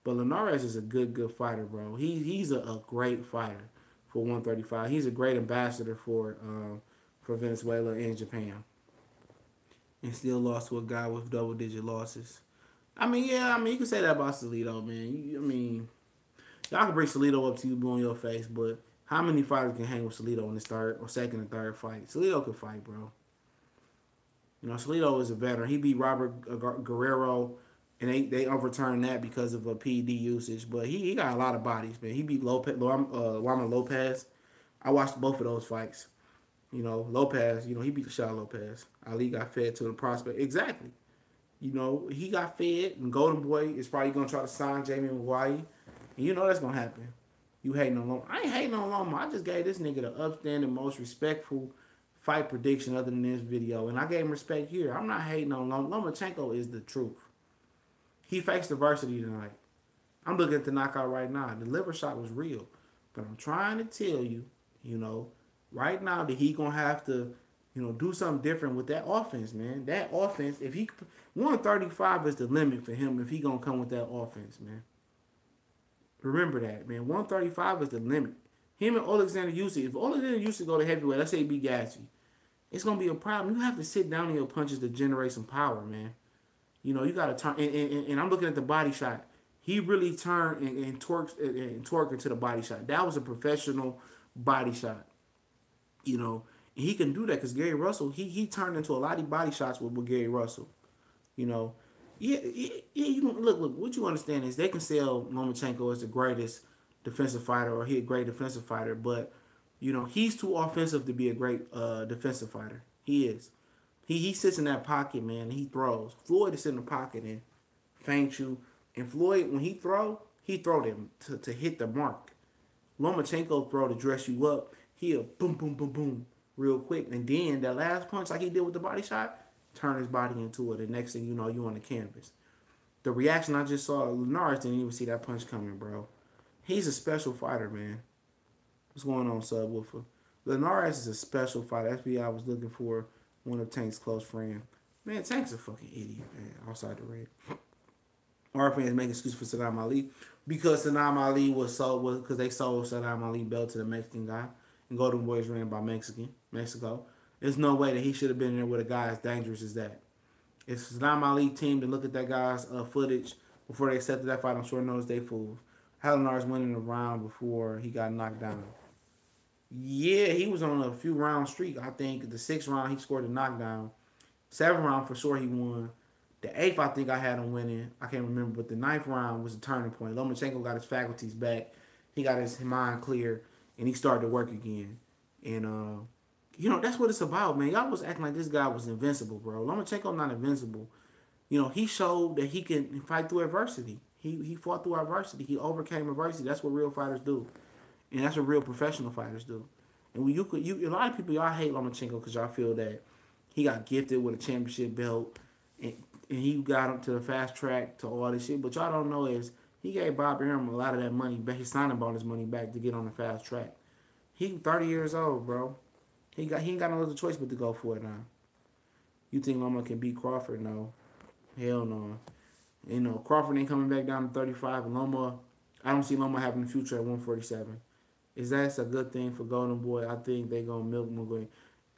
But Linares is a good fighter, bro. He's a great fighter for 135. He's a great ambassador for Venezuela and Japan. And still lost to a guy with double-digit losses. I mean, you can say that about Salido, man. Y'all can bring Salido up to you, blowing your face, but how many fighters can hang with Salido in his third or second and third fight? Salido can fight, bro. You know, Salido is a veteran. He beat Robert Guerrero, and they overturned that because of a PED usage. But he got a lot of bodies, man. He beat Juan Lopez. I watched both of those fights. You know, Lopez, you know, he beat the shot Lopez. Ali got fed to the prospect. Exactly. You know, he got fed, and Golden Boy is probably going to try to sign Jamie Munguia. And you know that's going to happen. You hating on Loma. I ain't hating on Loma. I just gave this nigga the upstanding, most respectful fight prediction other than this video. And I gave him respect here. I'm not hating on Loma. Lomachenko is the truth. He faced adversity tonight. I'm looking at the knockout right now. The liver shot was real. But I'm trying to tell you, you know, right now that he going to have to, you know, do something different with that offense, man. That offense, if he 135 is the limit for him if he going to come with that offense, man. Remember that, man. 135 is the limit. Him and Alexander Usyk, if Alexander Usyk go to heavyweight, let's say he beat Gaethje, it's going to be a problem. You have to sit down in your punches to generate some power, man. You know, you got to turn, and I'm looking at the body shot. He really turned and torqued into the body shot. That was a professional body shot. You know, and he can do that because Gary Russell, he turned into a lot of body shots with Gary Russell. You know, you look. What you understand is they can sell Lomachenko as the greatest defensive fighter, or he a great defensive fighter, but you know he's too offensive to be a great defensive fighter. He is. He sits in that pocket, man, and he throws. Floyd is in the pocket and feints you. And Floyd, when he throw them to hit the mark. Lomachenko throw to dress you up. He'll boom, boom, boom, boom, real quick. And then that last punch, like he did with the body shot, turn his body into it. And next thing you know, you on the canvas. The reaction I just saw, Linares didn't even see that punch coming, bro. He's a special fighter, man. What's going on, Subwoofer? Linares is a special fighter. That's what I was looking for. One of Tank's close friends. Man, Tank's a fucking idiot, man. Outside the ring. Our fans make excuse for Sadam Ali because Sadam Ali because they sold Sadam Ali belt to the Mexican guy, and Golden Boy is ran by Mexico. There's no way that he should have been there with a guy as dangerous as that. If Sadam Ali team to look at that guy's footage before they accepted that fight, I'm sure knows they fools. Linares winning the round before he got knocked down. Yeah, he was on a few round streak. I think the 6th round he scored a knockdown. 7th round for sure he won. The 8th I think I had him winning. I can't remember, but the 9th round was a turning point. Lomachenko got his faculties back. He got his mind clear, and he started to work again. And that's what it's about, man. Y'all was acting like this guy was invincible, bro. Lomachenko not invincible. He showed that he can fight through adversity. He fought through adversity. He overcame adversity. That's what real fighters do, and that's what real professional fighters do. And when a lot of people y'all hate Lomachenko because y'all feel that he got gifted with a championship belt, and, and he got him to the fast track to all this shit. But y'all don't know is he gave Bob Arum a lot of that money back. His signing bonus money back to get on the fast track. He 30 years old, bro. He ain't got no other choice but to go for it now. You think Loma can beat Crawford? No. Hell no. Crawford ain't coming back down to 35. And Loma, I don't see Loma having a future at 147. Is that a good thing for Golden Boy? I think they gonna milk Munguia.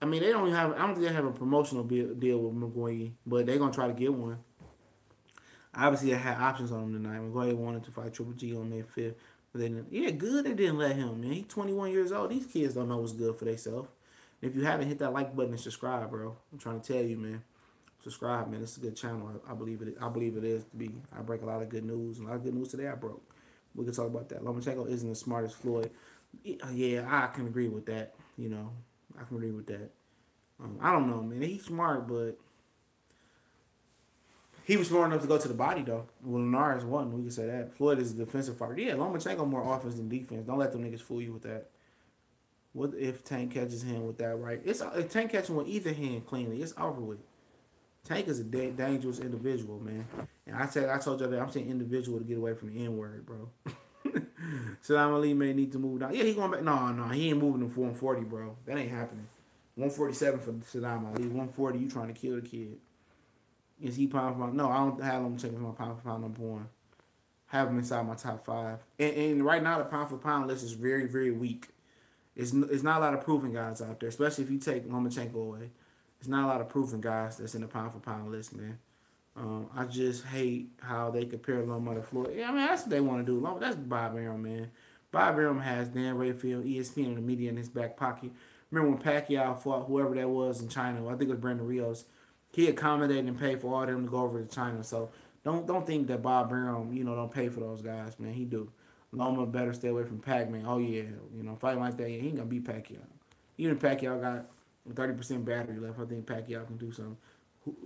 I mean, they don't even have. I don't think they have a promotional deal with Munguia, but they gonna try to get one. Obviously, they had options on him tonight. Munguia wanted to fight Triple G on May 5th, but they didn't. Yeah, good. They didn't let him. Man, he's 21 years old. These kids don't know what's good for themselves. If you haven't hit that like button and subscribe, bro, I'm trying to tell you, man. Subscribe, man. It's a good channel. I believe it. I believe it is to be. I break a lot of good news. A lot of good news today I broke. We can talk about that. Lomachenko isn't as smart as Floyd. Yeah, I can agree with that. I can agree with that. I don't know, man. He's smart, but he was smart enough to go to the body, though. Well, Linares wasn't. We can say that. Floyd is a defensive fighter. Yeah, Lomachenko more offense than defense. Don't let them niggas fool you with that. What if Tank catches him with that right? If Tank catches him with either hand cleanly, it's over with. Tank is a dangerous individual, man. And I told you that I'm saying individual to get away from the N word, bro. Sadam Ali may need to move down. Yeah, he going back. No, he ain't moving to 140, bro. That ain't happening. 147 for Sadam Ali. 140, you trying to kill the kid. Is he pound for pound? No, I don't have him checking my pound for pound number one. Have him inside my top 5. And right now, the pound for pound list is very, very weak. It's not a lot of proven guys out there, especially if you take Lomachenko away. There's not a lot of proven guys that's in the pound for pound list, man. I just hate how they compare Loma to Floyd. Yeah, I mean, that's what they want to do. Loma, that's Bob Arum, man. Bob Arum has Dan Rayfield, ESPN, and the media in his back pocket. Remember when Pacquiao fought whoever that was in China? I think it was Brandon Rios. He accommodated and paid for all of them to go over to China. So don't think that Bob Arum, don't pay for those guys, man. He do. Loma better stay away from Pac-Man. Oh yeah, fighting like that, yeah, he ain't gonna beat Pacquiao. Even if Pacquiao got 30% battery left, I think Pacquiao can do something.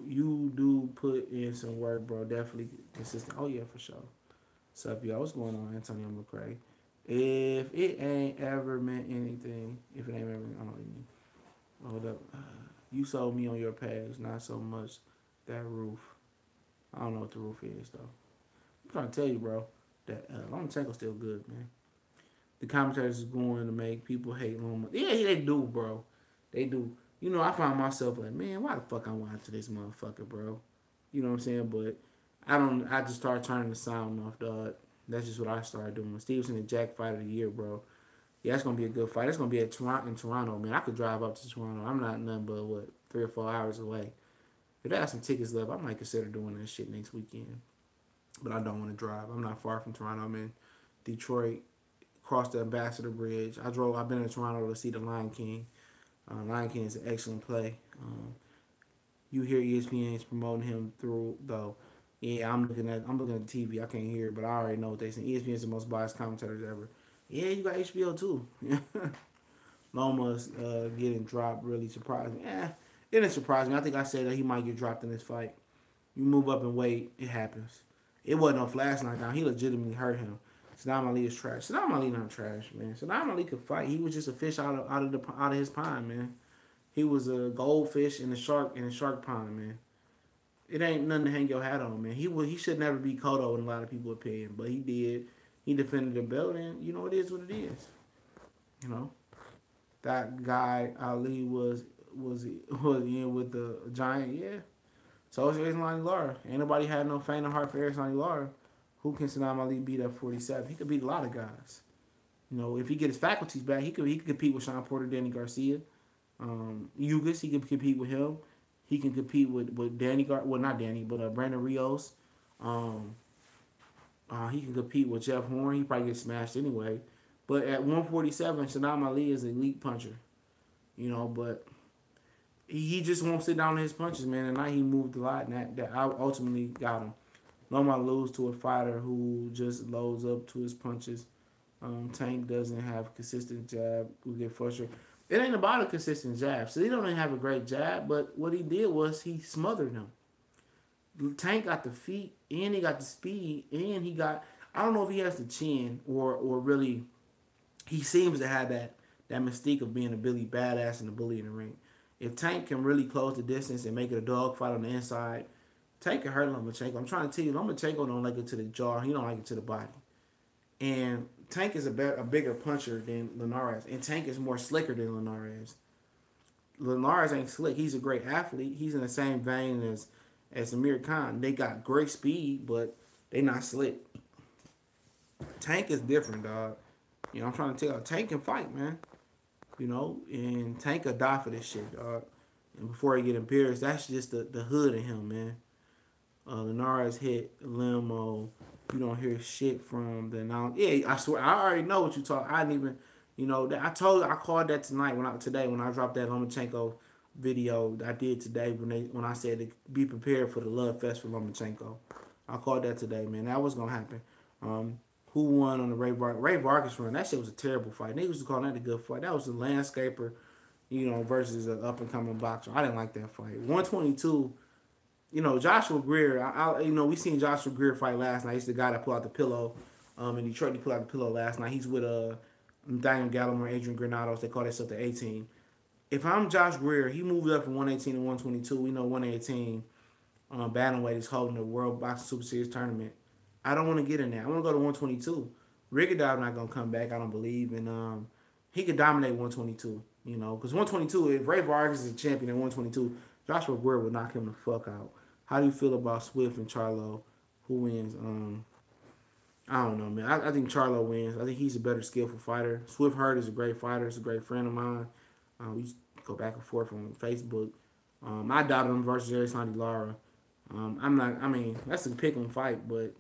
You do put in some work, bro. Definitely consistent. Oh yeah, for sure. What's up, y'all? What's going on, Antonio McCray? If it ain't ever meant anything, if it ain't ever, I don't even. Hold up. You sold me on your page, not so much that roof. I don't know what the roof is though. I'm trying to tell you, bro, that Lomachenko's still good, man. The commentators is going to make people hate Loma. Yeah, they do, bro. They do. I find myself like, man, why the fuck I'm watching this motherfucker, bro? You know what I'm saying? But I just started turning the sound off, dog. That's just what I started doing. Stevenson and Jack fight of the year, bro. Yeah, it's gonna be a good fight. It's gonna be in Toronto, man. I could drive up to Toronto. I'm not nothing but 3 or 4 hours away. If I have some tickets left, I might consider doing that shit next weekend. But I don't want to drive. I'm not far from Toronto. I'm in Detroit, across the Ambassador Bridge. I've been in Toronto to see the Lion King. Lion King is an excellent play. You hear ESPN is promoting him through though. Yeah, I'm looking at the TV. I can't hear it, but I already know what they say. ESPN is the most biased commentators ever. Yeah, you got HBO too. Loma's getting dropped really surprised me. It didn't surprise me. I think I said that he might get dropped in this fight. You move up and wait, it happens. It wasn't no flash knockdown. He legitimately hurt him. Sadam Ali is trash. Sadam Ali not trash, man. Sadam Ali could fight. He was just a fish out of his pond, man. He was a goldfish in a shark pond, man. It ain't nothing to hang your hat on, man. He should never be Cotto in a lot of people's opinion, but he did. He defended the belt, and it is what it is. That guy Ali was in with the giant, yeah. So is Lonnie Lara. Ain't nobody had no faint heart for Lonnie Lara. Who can Sadam Ali beat at 47? He could beat a lot of guys. If he get his faculties back, he could compete with Sean Porter, Danny Garcia, Ugas. He could compete with him. He can compete with Danny not Danny, but Brandon Rios. He can compete with Jeff Horn. He probably get smashed anyway. But at 147, Sadam Ali is an elite puncher. You know, but he just won't sit down in his punches, man. And now he moved a lot, and that I ultimately got him. Normally I lose to a fighter who just loads up to his punches. Tank doesn't have consistent jab. We get frustrated. It ain't about a consistent jab. So he don't even have a great jab, but what he did was he smothered him. Tank got the feet, and he got the speed, and he got. I don't know if he has the chin or really. He seems to have that mystique of being a Billy badass and a bully in the ring. If Tank can really close the distance and make it a dogfight on the inside, Tank can hurt Lomachenko. I'm trying to tell you, Lomachenko don't like it to the jaw. He don't like it to the body. And Tank is a bigger puncher than Linares, and Tank is more slicker than Linares. Linares ain't slick. He's a great athlete. He's in the same vein as Amir Khan. They got great speed, but they not slick. Tank is different, dog. You know, I'm trying to tell you, Tank can fight, man. You know, and Tank will die for this shit, dog. And before he get embarrassed, that's just the hood in him, man. Linares hit Limo. You don't hear shit from the now. Yeah, I swear, I already know what you talk. I didn't even, you know, I called that tonight when I dropped that Lomachenko video I did today when I said to be prepared for the love fest for Lomachenko. I called that today, man. That was gonna happen. Who won on the Ray Vargas run? That shit was a terrible fight. Niggas was calling that a good fight. That was a landscaper, you know, versus an up and coming boxer. I didn't like that fight. 122. You know, Joshua Greer. You know, we seen Joshua Greer fight last night. He's the guy that pulled out the pillow. In Detroit, he pulled out the pillow last night. He's with Daniel Gallimore, Adrian Granados. They call that stuff the 18. If I'm Josh Greer, he moved up from 118 to 122. We know 118 bantamweight is holding the World Boxing Super Series tournament. I don't want to get in there. I want to go to 122. Rigondeaux not gonna come back. I don't believe, and he could dominate 122. You know, because 122, if Ray Vargas is a champion at 122, Joshua Greer would knock him the fuck out. How do you feel about Swift and Charlo? Who wins? I don't know, man. I think Charlo wins. I think he's a better skillful fighter. Swift Hurt is a great fighter. He's a great friend of mine. We used to go back and forth on Facebook. I doubted him versus Erislandy Lara. I'm not. I mean, that's a pick 'em fight, but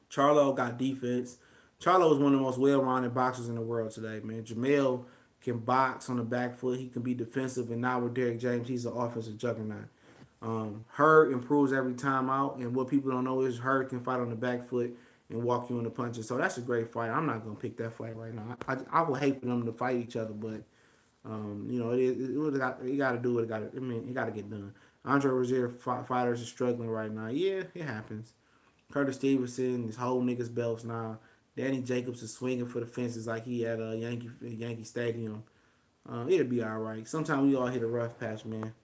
Charlo got defense. Charlo is one of the most well-rounded boxers in the world today, man. Jamel can box on the back foot. He can be defensive, and now with Derrick James, he's an offensive juggernaut. Hurd improves every time out, and what people don't know is Hurd can fight on the back foot and walk you into punches. So that's a great fight. I'm not gonna pick that fight right now. I would hate for them to fight each other, but you know, you got to do what it got. I mean, it got to get done. Andre Rozier fighters are struggling right now. Yeah, it happens. Curtis Stevenson is holding niggas belts now. Danny Jacobs is swinging for the fences like he at a Yankee Stadium. It'll be all right. Sometimes we all hit a rough patch, man.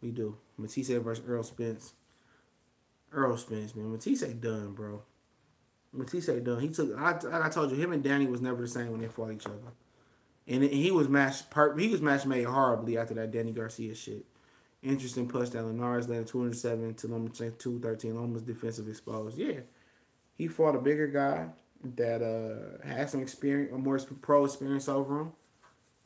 We do. Matisse versus Earl Spence. Earl Spence, man. Matisse done, bro. Matisse done. He took. I told you, him and Danny was never the same when they fought each other. And he was match made horribly after that Danny Garcia shit. Interesting push that Linares landed 207 to Lomachenko 213. Loma's defensive exposed. Yeah, he fought a bigger guy that had some experience, more pro experience over him.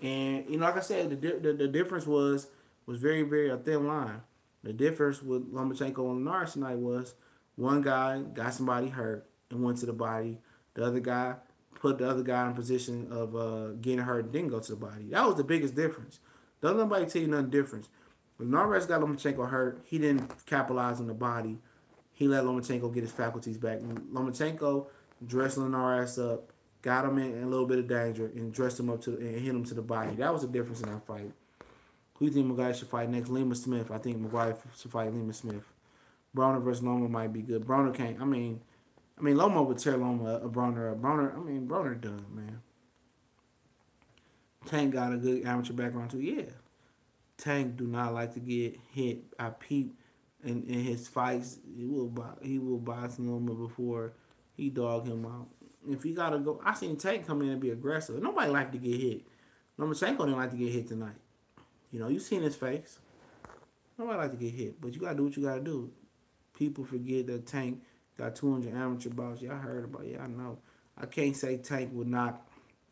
And you know, like I said, the difference was very, very a thin line. The difference with Lomachenko and Linares tonight was one guy got somebody hurt and went to the body. The other guy put the other guy in a position of getting hurt and didn't go to the body. That was the biggest difference. Don't nobody tell you nothing different. When Linares got Lomachenko hurt, he didn't capitalize on the body. He let Lomachenko get his faculties back. Lomachenko dressed Linares up, got him in a little bit of danger, and dressed him up and hit him to the body. That was the difference in that fight. Who do you think Munguia should fight next? Lima Smith. I think Munguia should fight Lima Smith. Broner versus Loma might be good. Broner can't. I mean, Loma would tear Loma a Broner up. Broner done, man. Tank got a good amateur background too. Yeah. Tank do not like to get hit. I peep in his fights. He will box Loma before he dog him out. If he gotta go, I seen Tank come in and be aggressive. Nobody like to get hit. Lomachenko didn't like to get hit tonight. You know, you seen his face. Nobody like to get hit, but you gotta do what you gotta do. People forget that Tank got 200 amateur bouts. Y'all heard about it. Y'all know. I can't say Tank would knock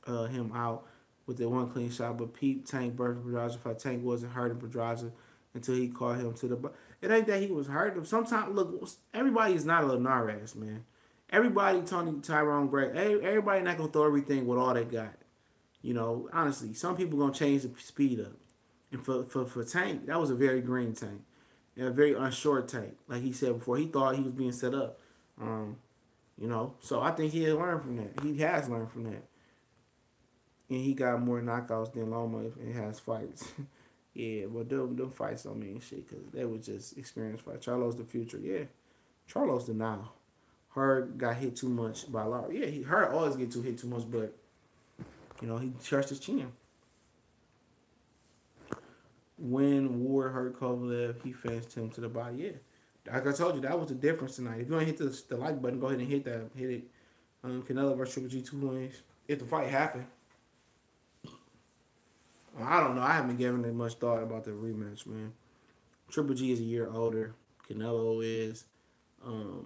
him out with that one clean shot, but Pete Tank versus Pedraza fight. Tank wasn't hurting Pedraza until he caught him to the. It ain't that he was hurt. Sometimes, look, everybody is not a Linares, man. everybody, Tyrone Gray, everybody not gonna throw everything with all they got. You know, honestly, some people gonna change the speed up. And for Tank, that was a very green Tank, and a very unshort Tank. Like he said before, he thought he was being set up. Um, you know, so I think he had learned from that. He has learned from that, and he got more knockouts than Loma and has fights. Yeah, but them fights don't mean shit because they was just experience fight. Charlo's the future, yeah. Charlo's the now. Hurd got hit too much by Lara. Yeah, Hurd always get hit too much, but you know he trusts his chin. When Ward hurt Kovalev, he finished him to the body. Yeah, like I told you, that was the difference tonight. If you want to hit the like button, go ahead and hit that. Hit it. Canelo versus Triple G 2 wins. If the fight happened, I don't know. I haven't given it much thought about the rematch, man. Triple G is a year older. Canelo is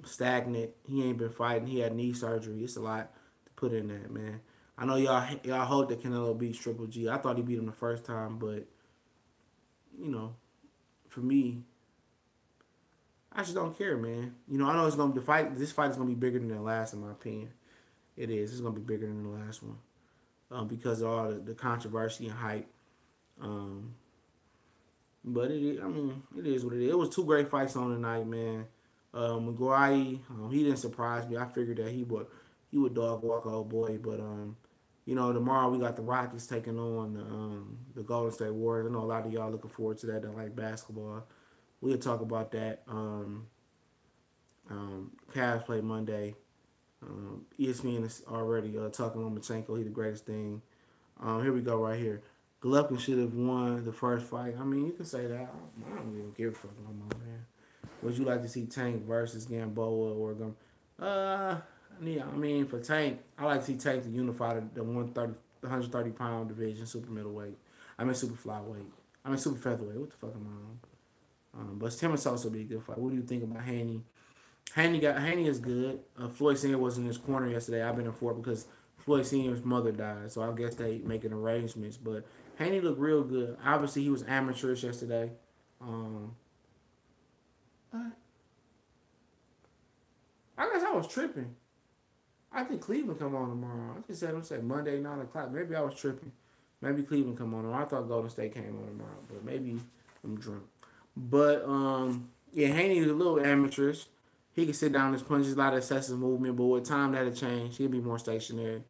stagnant. He ain't been fighting. He had knee surgery. It's a lot to put in that, man. I know y'all hope that Canelo beats Triple G. I thought he beat him the first time, but you know, for me, I just don't care, man. You know, I know it's gonna be the fight. This fight is gonna be bigger than the last, in my opinion. It is. It's gonna be bigger than the last one because of all the controversy and hype. Um, but it is, I mean, it is what it is. It was two great fights on tonight, man. Munguia, he didn't surprise me. I figured that he would dog walk old boy, but you know, tomorrow we got the Rockets taking on the Golden State Warriors. I know a lot of y'all looking forward to that. That like basketball. We'll talk about that. Cavs play Monday. ESPN is already talking on Lomachenko. He the greatest thing. Here we go right here. Golovkin should have won the first fight. I mean, you can say that. I don't even give a fuck no more, man. Would you like to see Tank versus Gamboa or Gum? Yeah, I mean, for Tank, I like to see Tank to unify the 130 pound division, super middleweight. I mean, super flyweight. I mean, super featherweight. What the fuck am I on? But Tim and Sosa would be a good fight. What do you think about Haney? Haney is good. Floyd Senior was in his corner yesterday. I've been in for it because Floyd Senior's mother died, so I guess they making arrangements. But Haney looked real good. Obviously, he was amateurish yesterday. What? I guess I was tripping. I think Cleveland come on tomorrow. I just said I'm saying Monday 9 o'clock. Maybe I was tripping. Maybe Cleveland come on tomorrow. I thought Golden State came on tomorrow, but maybe I'm drunk. But yeah, Haney is a little amateurish. He can sit down and punch. There's a lot of excessive movement, but with time that'll change. He'll be more stationary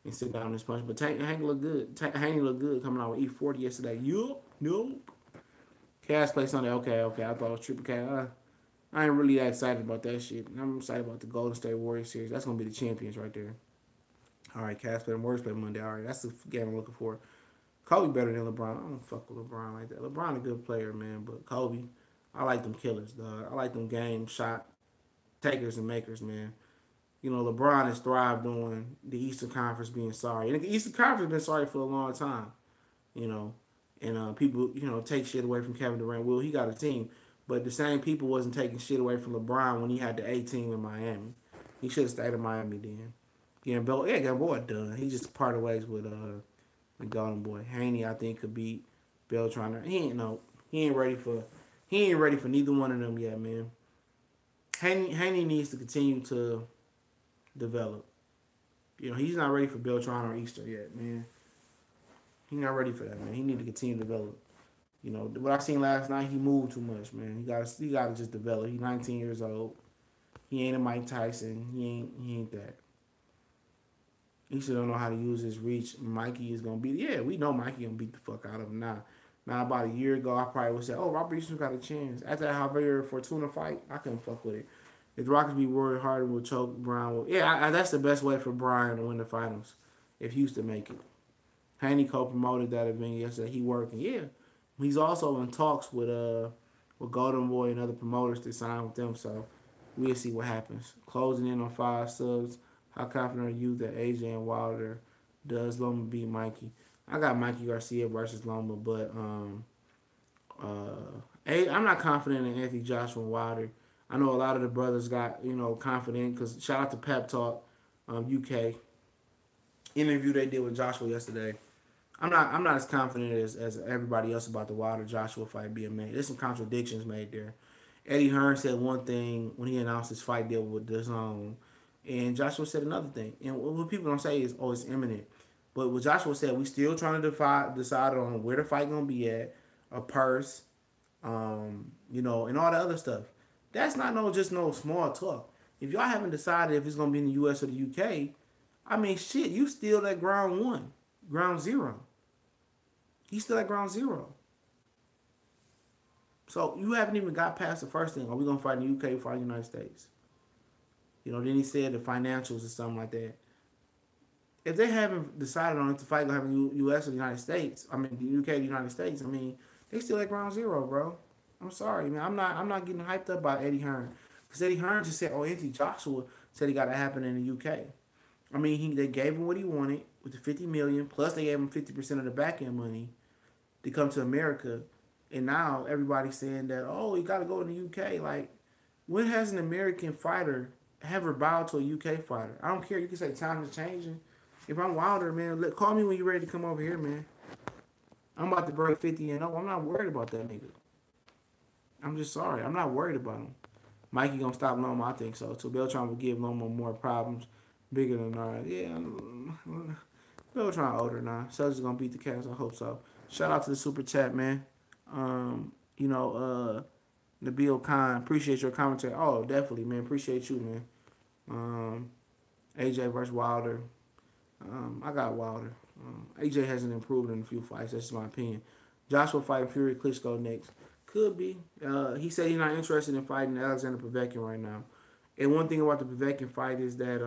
and sit down and punch. But Haney looked good. Haney looked good coming out with E40 yesterday. Yup, nope. Cash play Sunday. Okay. I thought it was triple cash. I ain't really that excited about that shit. I'm excited about the Golden State Warriors series. That's gonna be the champions right there. All right, Cavs play Warriors play Monday. All right, that's the game I'm looking for. Kobe better than LeBron. I don't fuck with LeBron like that. LeBron a good player, man, but Kobe, I like them killers, dog. I like them game shot takers and makers, man. You know, LeBron has thrived on the Eastern Conference being sorry, and the Eastern Conference been sorry for a long time. You know, and people, take shit away from Kevin Durant. Well, he got a team. But the same people wasn't taking shit away from LeBron when he had the A team in Miami. He should have stayed in Miami then. Gamboa done. He just parted ways with the Golden Boy. Haney, I think, could beat Beltran. He ain't ready for neither one of them yet, man. Haney needs to continue to develop. He's not ready for Beltran or Easter yet, man. He's not ready for that, man. He need to continue to develop. What I seen last night, he moved too much, man. He gotta just develop. He's 19 years old. He ain't a Mike Tyson. He ain't that. He still don't know how to use his reach. Mikey is gonna beat. Yeah, we know Mikey gonna beat the fuck out of him now. Now about a year ago, I probably would say, "Oh, Robert Eason got a chance." After that Javier Fortuna fight, I couldn't fuck with it. If the Rockets be worried harder, will choke Brown. That's the best way for Brian to win the finals. If Houston make it, Haney co-promoted that event yesterday. He working, yeah. He's also in talks with Golden Boy and other promoters to sign with them, so we'll see what happens. Closing in on 5 subs. How confident are you that AJ and Wilder does Loma beat Mikey? I got Mikey Garcia versus Loma, but I'm not confident in Anthony Joshua and Wilder. I know a lot of the brothers got confident because shout out to Pep Talk UK interview they did with Joshua yesterday. I'm not as confident as everybody else about the Wilder Joshua fight being made. There's some contradictions made there. Eddie Hearn said one thing when he announced his fight deal with DAZN. And Joshua said another thing. And what people don't say is, oh, it's imminent. But what Joshua said, we still trying to decide on where the fight gonna be at, a purse, you know, and all the other stuff. That's not just no small talk. If y'all haven't decided if it's gonna be in the U.S. or the U.K., I mean, shit, you still at ground one, ground zero. He's still at ground zero. So you haven't even got past the first thing. Are we gonna fight in the UK or fight in the United States? You know, then he said the financials or something like that. If they haven't decided on if the fight gonna happen in the US or the United States, I mean the UK or the United States, I mean, they still at ground zero, bro. I'm sorry, man. I'm not getting hyped up by Eddie Hearn. Because Eddie Hearn just said, oh, Anthony Joshua said he gotta happen in the UK. I mean, they gave him what he wanted with the 50 million, plus they gave him 50% of the back end money to come to America. And now everybody's saying that, oh, you got to go in the UK. Like, when has an American fighter ever bowed to a UK fighter? I don't care. You can say times are changing. If I'm Wilder, man, call me when you're ready to come over here, man. I'm about to break 50 and 0. I'm not worried about that nigga. I'm just sorry. I'm not worried about him. Mikey gonna stop Loma, I think so. So Beltran will give Loma more problems, bigger than ours. Yeah, Beltran older now. Celtics gonna beat the Cavs. I hope so. Shout out to the super chat, man. You know, Nabil Khan, appreciate your commentary. Oh, definitely, man. Appreciate you, man. AJ versus Wilder. I got Wilder. AJ hasn't improved in a few fights. That's just my opinion. Joshua fighting Fury Klitschko next. Could be. He said he's not interested in fighting Alexander Povetkin right now. And one thing about the Povetkin fight is that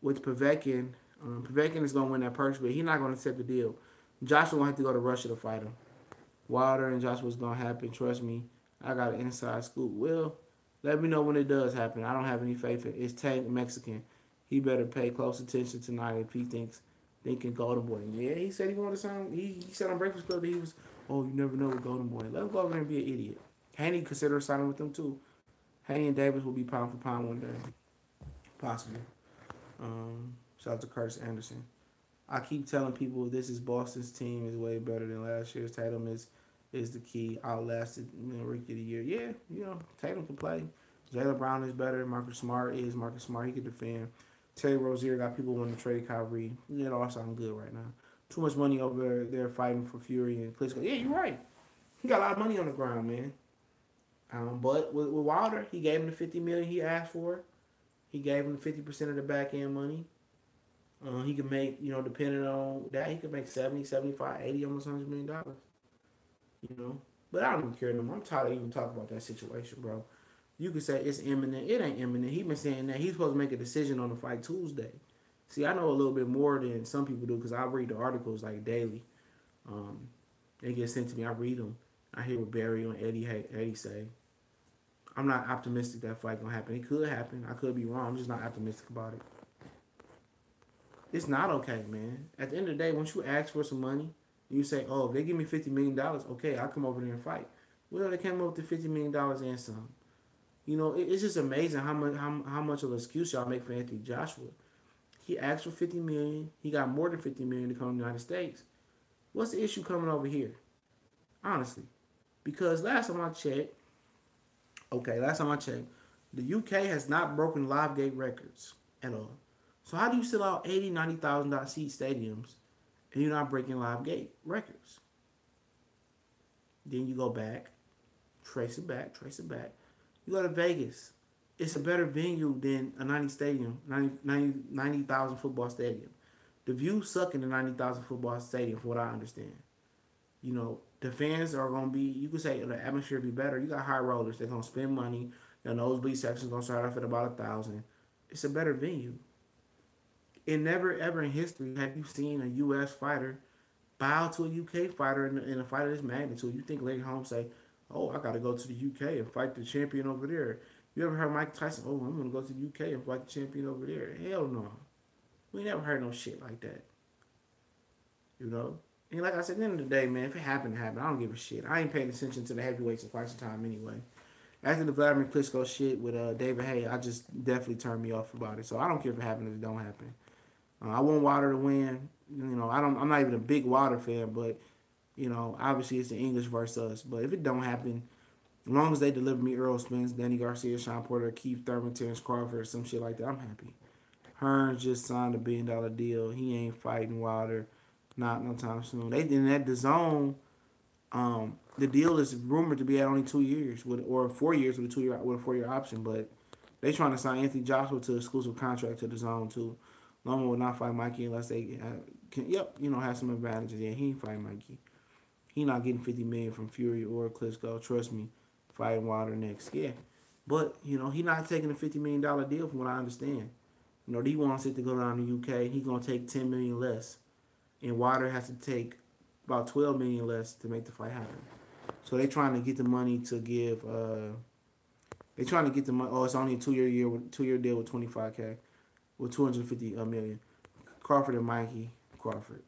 with Povetkin, Povetkin is going to win that purse, but he's not going to accept the deal. Joshua going to have to go to Russia to fight him. Wilder and Joshua's going to happen. Trust me. I got an inside scoop. Well, let me know when it does happen. I don't have any faith in it. It's Tank Mexican. He better pay close attention tonight if he thinking Golden Boy. Yeah, he said he wanted some. He said on Breakfast Club that he was, oh, you never know with Golden Boy. Let him go over there and be an idiot. Haney consider signing with them too. Haney and Davis will be pound for pound one day. Possibly. Shout out to Curtis Anderson. I keep telling people this is Boston's team is way better than last year's. Tatum is the key. Outlasted Rookie of the Year. Yeah, Tatum can play. Jaylen Brown is better. Marcus Smart. He can defend. Terry Rozier got people wanting to trade Kyrie. It all sounds good right now. Too much money over there fighting for Fury and Klitschko. Yeah, you're right. He got a lot of money on the ground, man. But with Wilder, he gave him the $50 million he asked for. He gave him 50% of the back end money. He could make, depending on that, he could make 70, 75, 80, almost $100 million. But I don't even care no more. I'm tired of even talking about that situation, bro. You could say it's imminent. It ain't imminent. He been saying that he's supposed to make a decision on the fight Tuesday. See, I know a little bit more than some people do because I read the articles like daily. They get sent to me. I read them. I hear what Barry and Eddie say. I'm not optimistic that fight gonna happen. It could happen. I could be wrong. I'm just not optimistic about it. It's not okay, man. At the end of the day, once you ask for some money, you say, oh, if they give me $50 million, okay, I'll come over there and fight. Well, they came up with the $50 million and some. It's just amazing how much of an excuse y'all make for Anthony Joshua. He asked for $50 million. He got more than $50 million to come to the United States. What's the issue coming over here? Honestly. Because last time I checked, the UK has not broken live gate records at all. So how do you sell out 80, 90,000 seat stadiums and you're not breaking live gate records? Then you go back, trace it back. You go to Vegas. It's a better venue than a 90,000 football stadium. The views suck in the 90,000 football stadium, from what I understand. The fans are going to be, you could say the atmosphere will be better. You got high rollers. They're going to spend money. The nosebleed section's going to start off at about 1,000. It's a better venue. And never, ever in history have you seen a U.S. fighter bow to a UK fighter in a fight of this magnitude. You think Larry Holmes say, oh, I got to go to the UK and fight the champion over there. You ever heard Mike Tyson, oh, I'm going to go to the UK and fight the champion over there? Hell no. We never heard no shit like that. And like I said, at the end of the day, man, if it happened, it happened. I don't give a shit. I ain't paying attention to the heavyweights in quite some time anyway. After the Vladimir Klitschko shit with David Haye, I just definitely turned me off about it. So I don't care if it happened or it don't happen. I want Wilder to win. I'm not even a big Wilder fan, but obviously it's the English versus us. But if it don't happen, As long as they deliver me Earl Spence, Danny Garcia, Sean Porter, Keith Thurman, Terrence Crawford, some shit like that, I'm happy. Hearns just signed a $1 billion deal. He ain't fighting Wilder, not no time soon. They in that the zone. The deal is rumored to be at only 2 years or 4 years with a 2 year with a 4 year option, but they trying to sign Anthony Joshua to exclusive contract to the zone too. Loma will not fight Mikey unless they can. Yep, have some advantages. Yeah, he ain't fighting Mikey. He not getting 50 million from Fury or Klitschko. Trust me, fighting Wilder next. Yeah, but he not taking a $50 million deal from what I understand. He wants it to go down to UK. He gonna take 10 million less, and Wilder has to take about 12 million less to make the fight happen. So they trying to get the money to give. They trying to get the money. Oh, it's only a 2 year deal with 25K, with 250 million. Crawford and Mikey Crawford.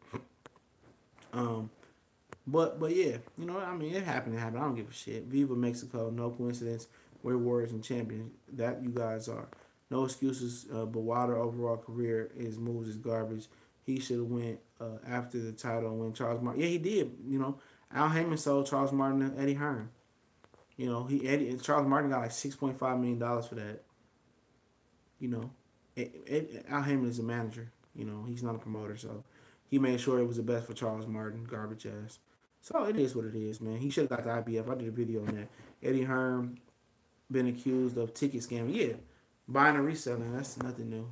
But yeah, it happened. I don't give a shit. Viva Mexico, no coincidence. We're warriors and champions. That you guys are. No excuses. But Wilder overall career, his moves is garbage. He should have went after the title and win Charles Martin. Yeah, he did. Al Heyman sold Charles Martin to Eddie Hearn. Charles Martin got like $6.5 million for that. Al Heyman is a manager. He's not a promoter, so he made sure it was the best for Charles Martin, garbage ass. So it is what it is, man. He should have got the IBF. I did a video on that. Eddie Hearn been accused of ticket scamming. Yeah, buying and reselling. That's nothing new.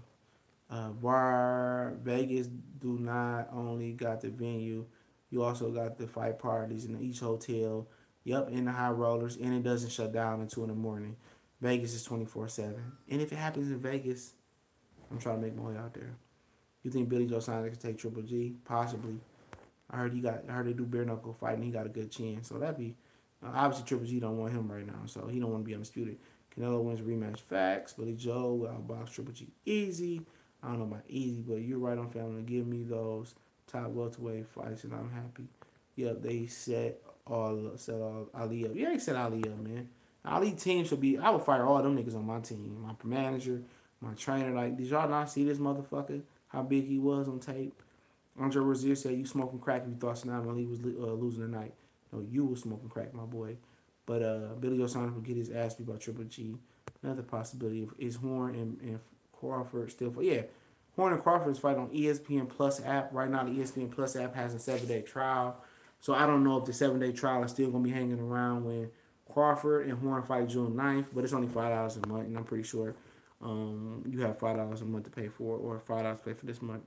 Vegas do not only got the venue, you also got the fight parties in each hotel. Yep, in the high rollers, and it doesn't shut down until in the morning. Vegas is 24/7, and if it happens in Vegas, I'm trying to make my way out there. You think Billy Joe Saunders can take Triple G? Possibly. I heard they do bare knuckle fighting. He got a good chin, so that'd be obviously Triple G don't want him right now, so he don't want to be undisputed. Canelo wins rematch. Facts. Billy Joe will outbox Triple G easy. I don't know about easy, but you're right on family. Give me those top welterweight fights, and I'm happy. Yep, they set Ali up. Yeah, they set Ali up, man. Ali team should be. I would fire all them niggas on my team. My manager, my trainer. Like, did y'all not see this motherfucker? How big he was on tape? Andre Rozier said, "You smoking crack if you thought Sadam Ali was losing tonight." No, you was smoking crack, my boy. But Billy Joe Saunders would get his ass beat by Triple G. Another possibility is Horn and Crawford still. Yeah, Horn and Crawford is fighting on ESPN Plus app right now. The ESPN Plus app has a 7-day trial, so I don't know if the 7-day trial is still gonna be hanging around when Crawford and Horn fight June 9th. But it's only $5 a month, and I'm pretty sure you have $5 a month to pay for it, or $5 to pay for this month.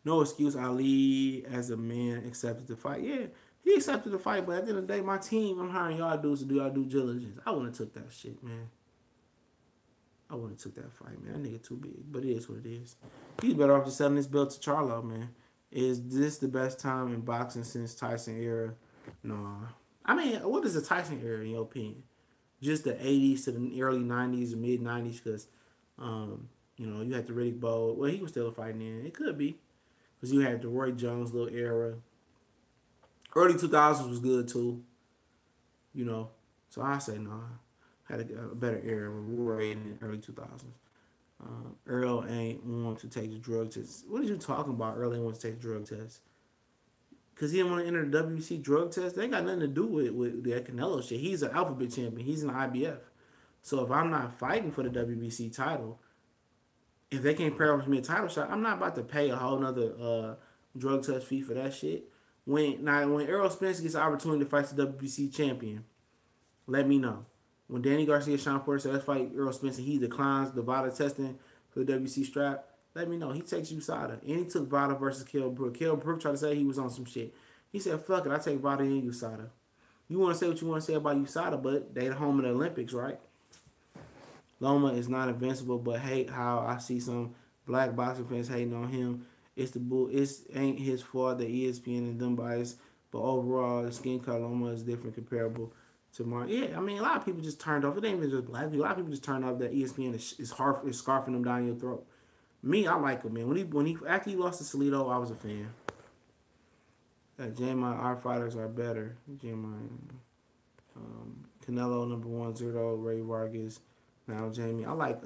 No excuse. Ali, as a man, accepted the fight. Yeah, he accepted the fight, but at the end of the day, my team, I'm hiring y'all dudes to do y'all due diligence. I wouldn't have took that shit, man. I wouldn't have took that fight, man. That nigga too big, but it is what it is. He's better off just selling this belt to Charlo, man. Is this the best time in boxing since Tyson era? No. I mean, what is the Tyson era in your opinion? Just the 80s to the early 90s, mid 90s, because, you had the Riddick Bowe. Well, he was still fighting then. It could be. Because you had the Roy Jones little era. Early 2000s was good too. So I say no. Had a better era with Roy in the early 2000s. Earl ain't want to take the drug test. What are you talking about? Earl ain't want to take the drug test. Because he didn't want to enter the WBC drug test. They ain't got nothing to do with the Canelo shit. He's an alphabet champion. He's an IBF. So if I'm not fighting for the WBC title, if they can't pair up with me a title shot, I'm not about to pay a whole nother drug test fee for that shit. When Errol Spence gets the opportunity to fight the WBC champion, let me know. When Danny Garcia, Sean Porter said, let's fight Errol Spence, and he declines the VADA testing for the WBC strap, let me know. He takes USADA. And he took VADA versus Kell Brook. Kell Brook tried to say he was on some shit. He said, fuck it, I take VADA and USADA. You want to say what you want to say about USADA, but they the home of the Olympics, right? Loma is not invincible, but hate how I see some black boxing fans hating on him. It's the bull. It ain't his fault that ESPN and them biased, but overall, the skin color Loma is different, comparable to Mark. Yeah, I mean, a lot of people just turned off. It ain't even just black people. A lot of people just turned off that ESPN is scarfing them down your throat. Me, I like him, man. When he after he lost to Salido, I was a fan. Jaime, our fighters are better. Jaime, Canelo #1, Zerto, Ray Vargas. Now, Jamie, I like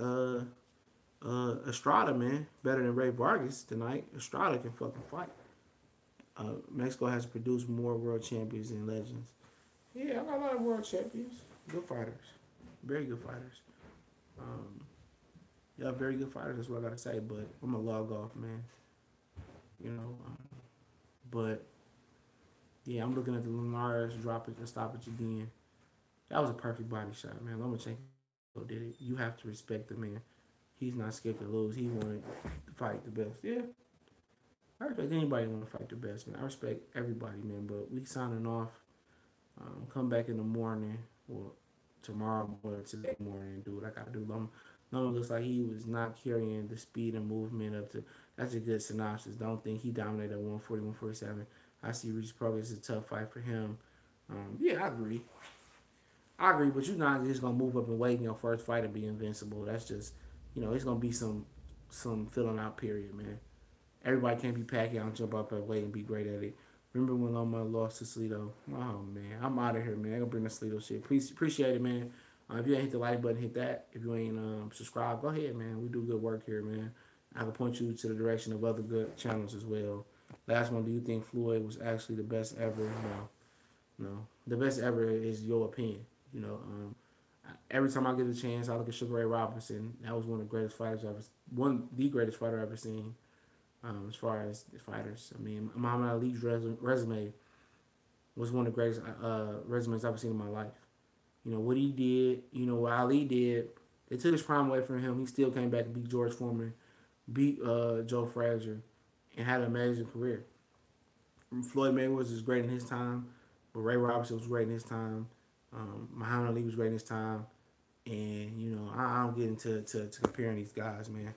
Estrada, man. Better than Ray Vargas tonight. Estrada can fucking fight. Mexico has produced more world champions and legends. Yeah, I got a lot of world champions. Good fighters. Very good fighters. Um, yeah, very good fighters. That's what I gotta say. But I'm gonna log off, man. You know. But yeah, I'm looking at the Linares drop it and stop it again. That was a perfect body shot, man. Lomachenko did it. You have to respect the man. He's not scared to lose. He wanted to fight the best. Yeah, I respect anybody who want to fight the best, man. I respect everybody, man. But we signing off. Come back in the morning or tomorrow morning, today morning, and do what I gotta do. Loma looks like he was not carrying the speed and movement up to. That's a good synopsis. Don't think he dominated at 140, 147. I see Reach Progress is a tough fight for him. Yeah, I agree. But you're not just gonna move up and wait in your first fight and be invincible. That's just, it's gonna be some filling out period, man. Everybody can't be Pacquiao and jump up and wait and be great at it. Remember when Loma lost to Slido? Oh man, I'm out of here, man. I gonna bring the Slido shit. Please appreciate it, man. If you ain't hit the like button, hit that. If you ain't subscribed, go ahead, man. We do good work here, man. I can point you to the direction of other good channels as well. Last one, do you think Floyd was actually the best ever? No. The best ever is your opinion. Every time I get a chance, I look at Sugar Ray Robinson. That was one of the greatest fighters the greatest fighter I've ever seen. As far as the fighters, I mean, Muhammad Ali's resume was one of the greatest resumes I've ever seen in my life. What he did, what Ali did. It took his prime away from him. He still came back and beat George Foreman, beat Joe Frazier, and had an amazing career. Floyd Mayweather was great in his time, but Ray Robinson was great in his time. Muhammad Ali was great in his time, and I don't get into to comparing these guys, man.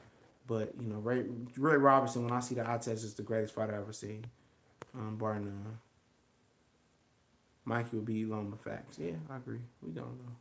But Ray Robinson, when I see the eye test, is the greatest fighter I've ever seen. Bar none. Mikey would be Loma facts. Yeah, I agree. We don't know.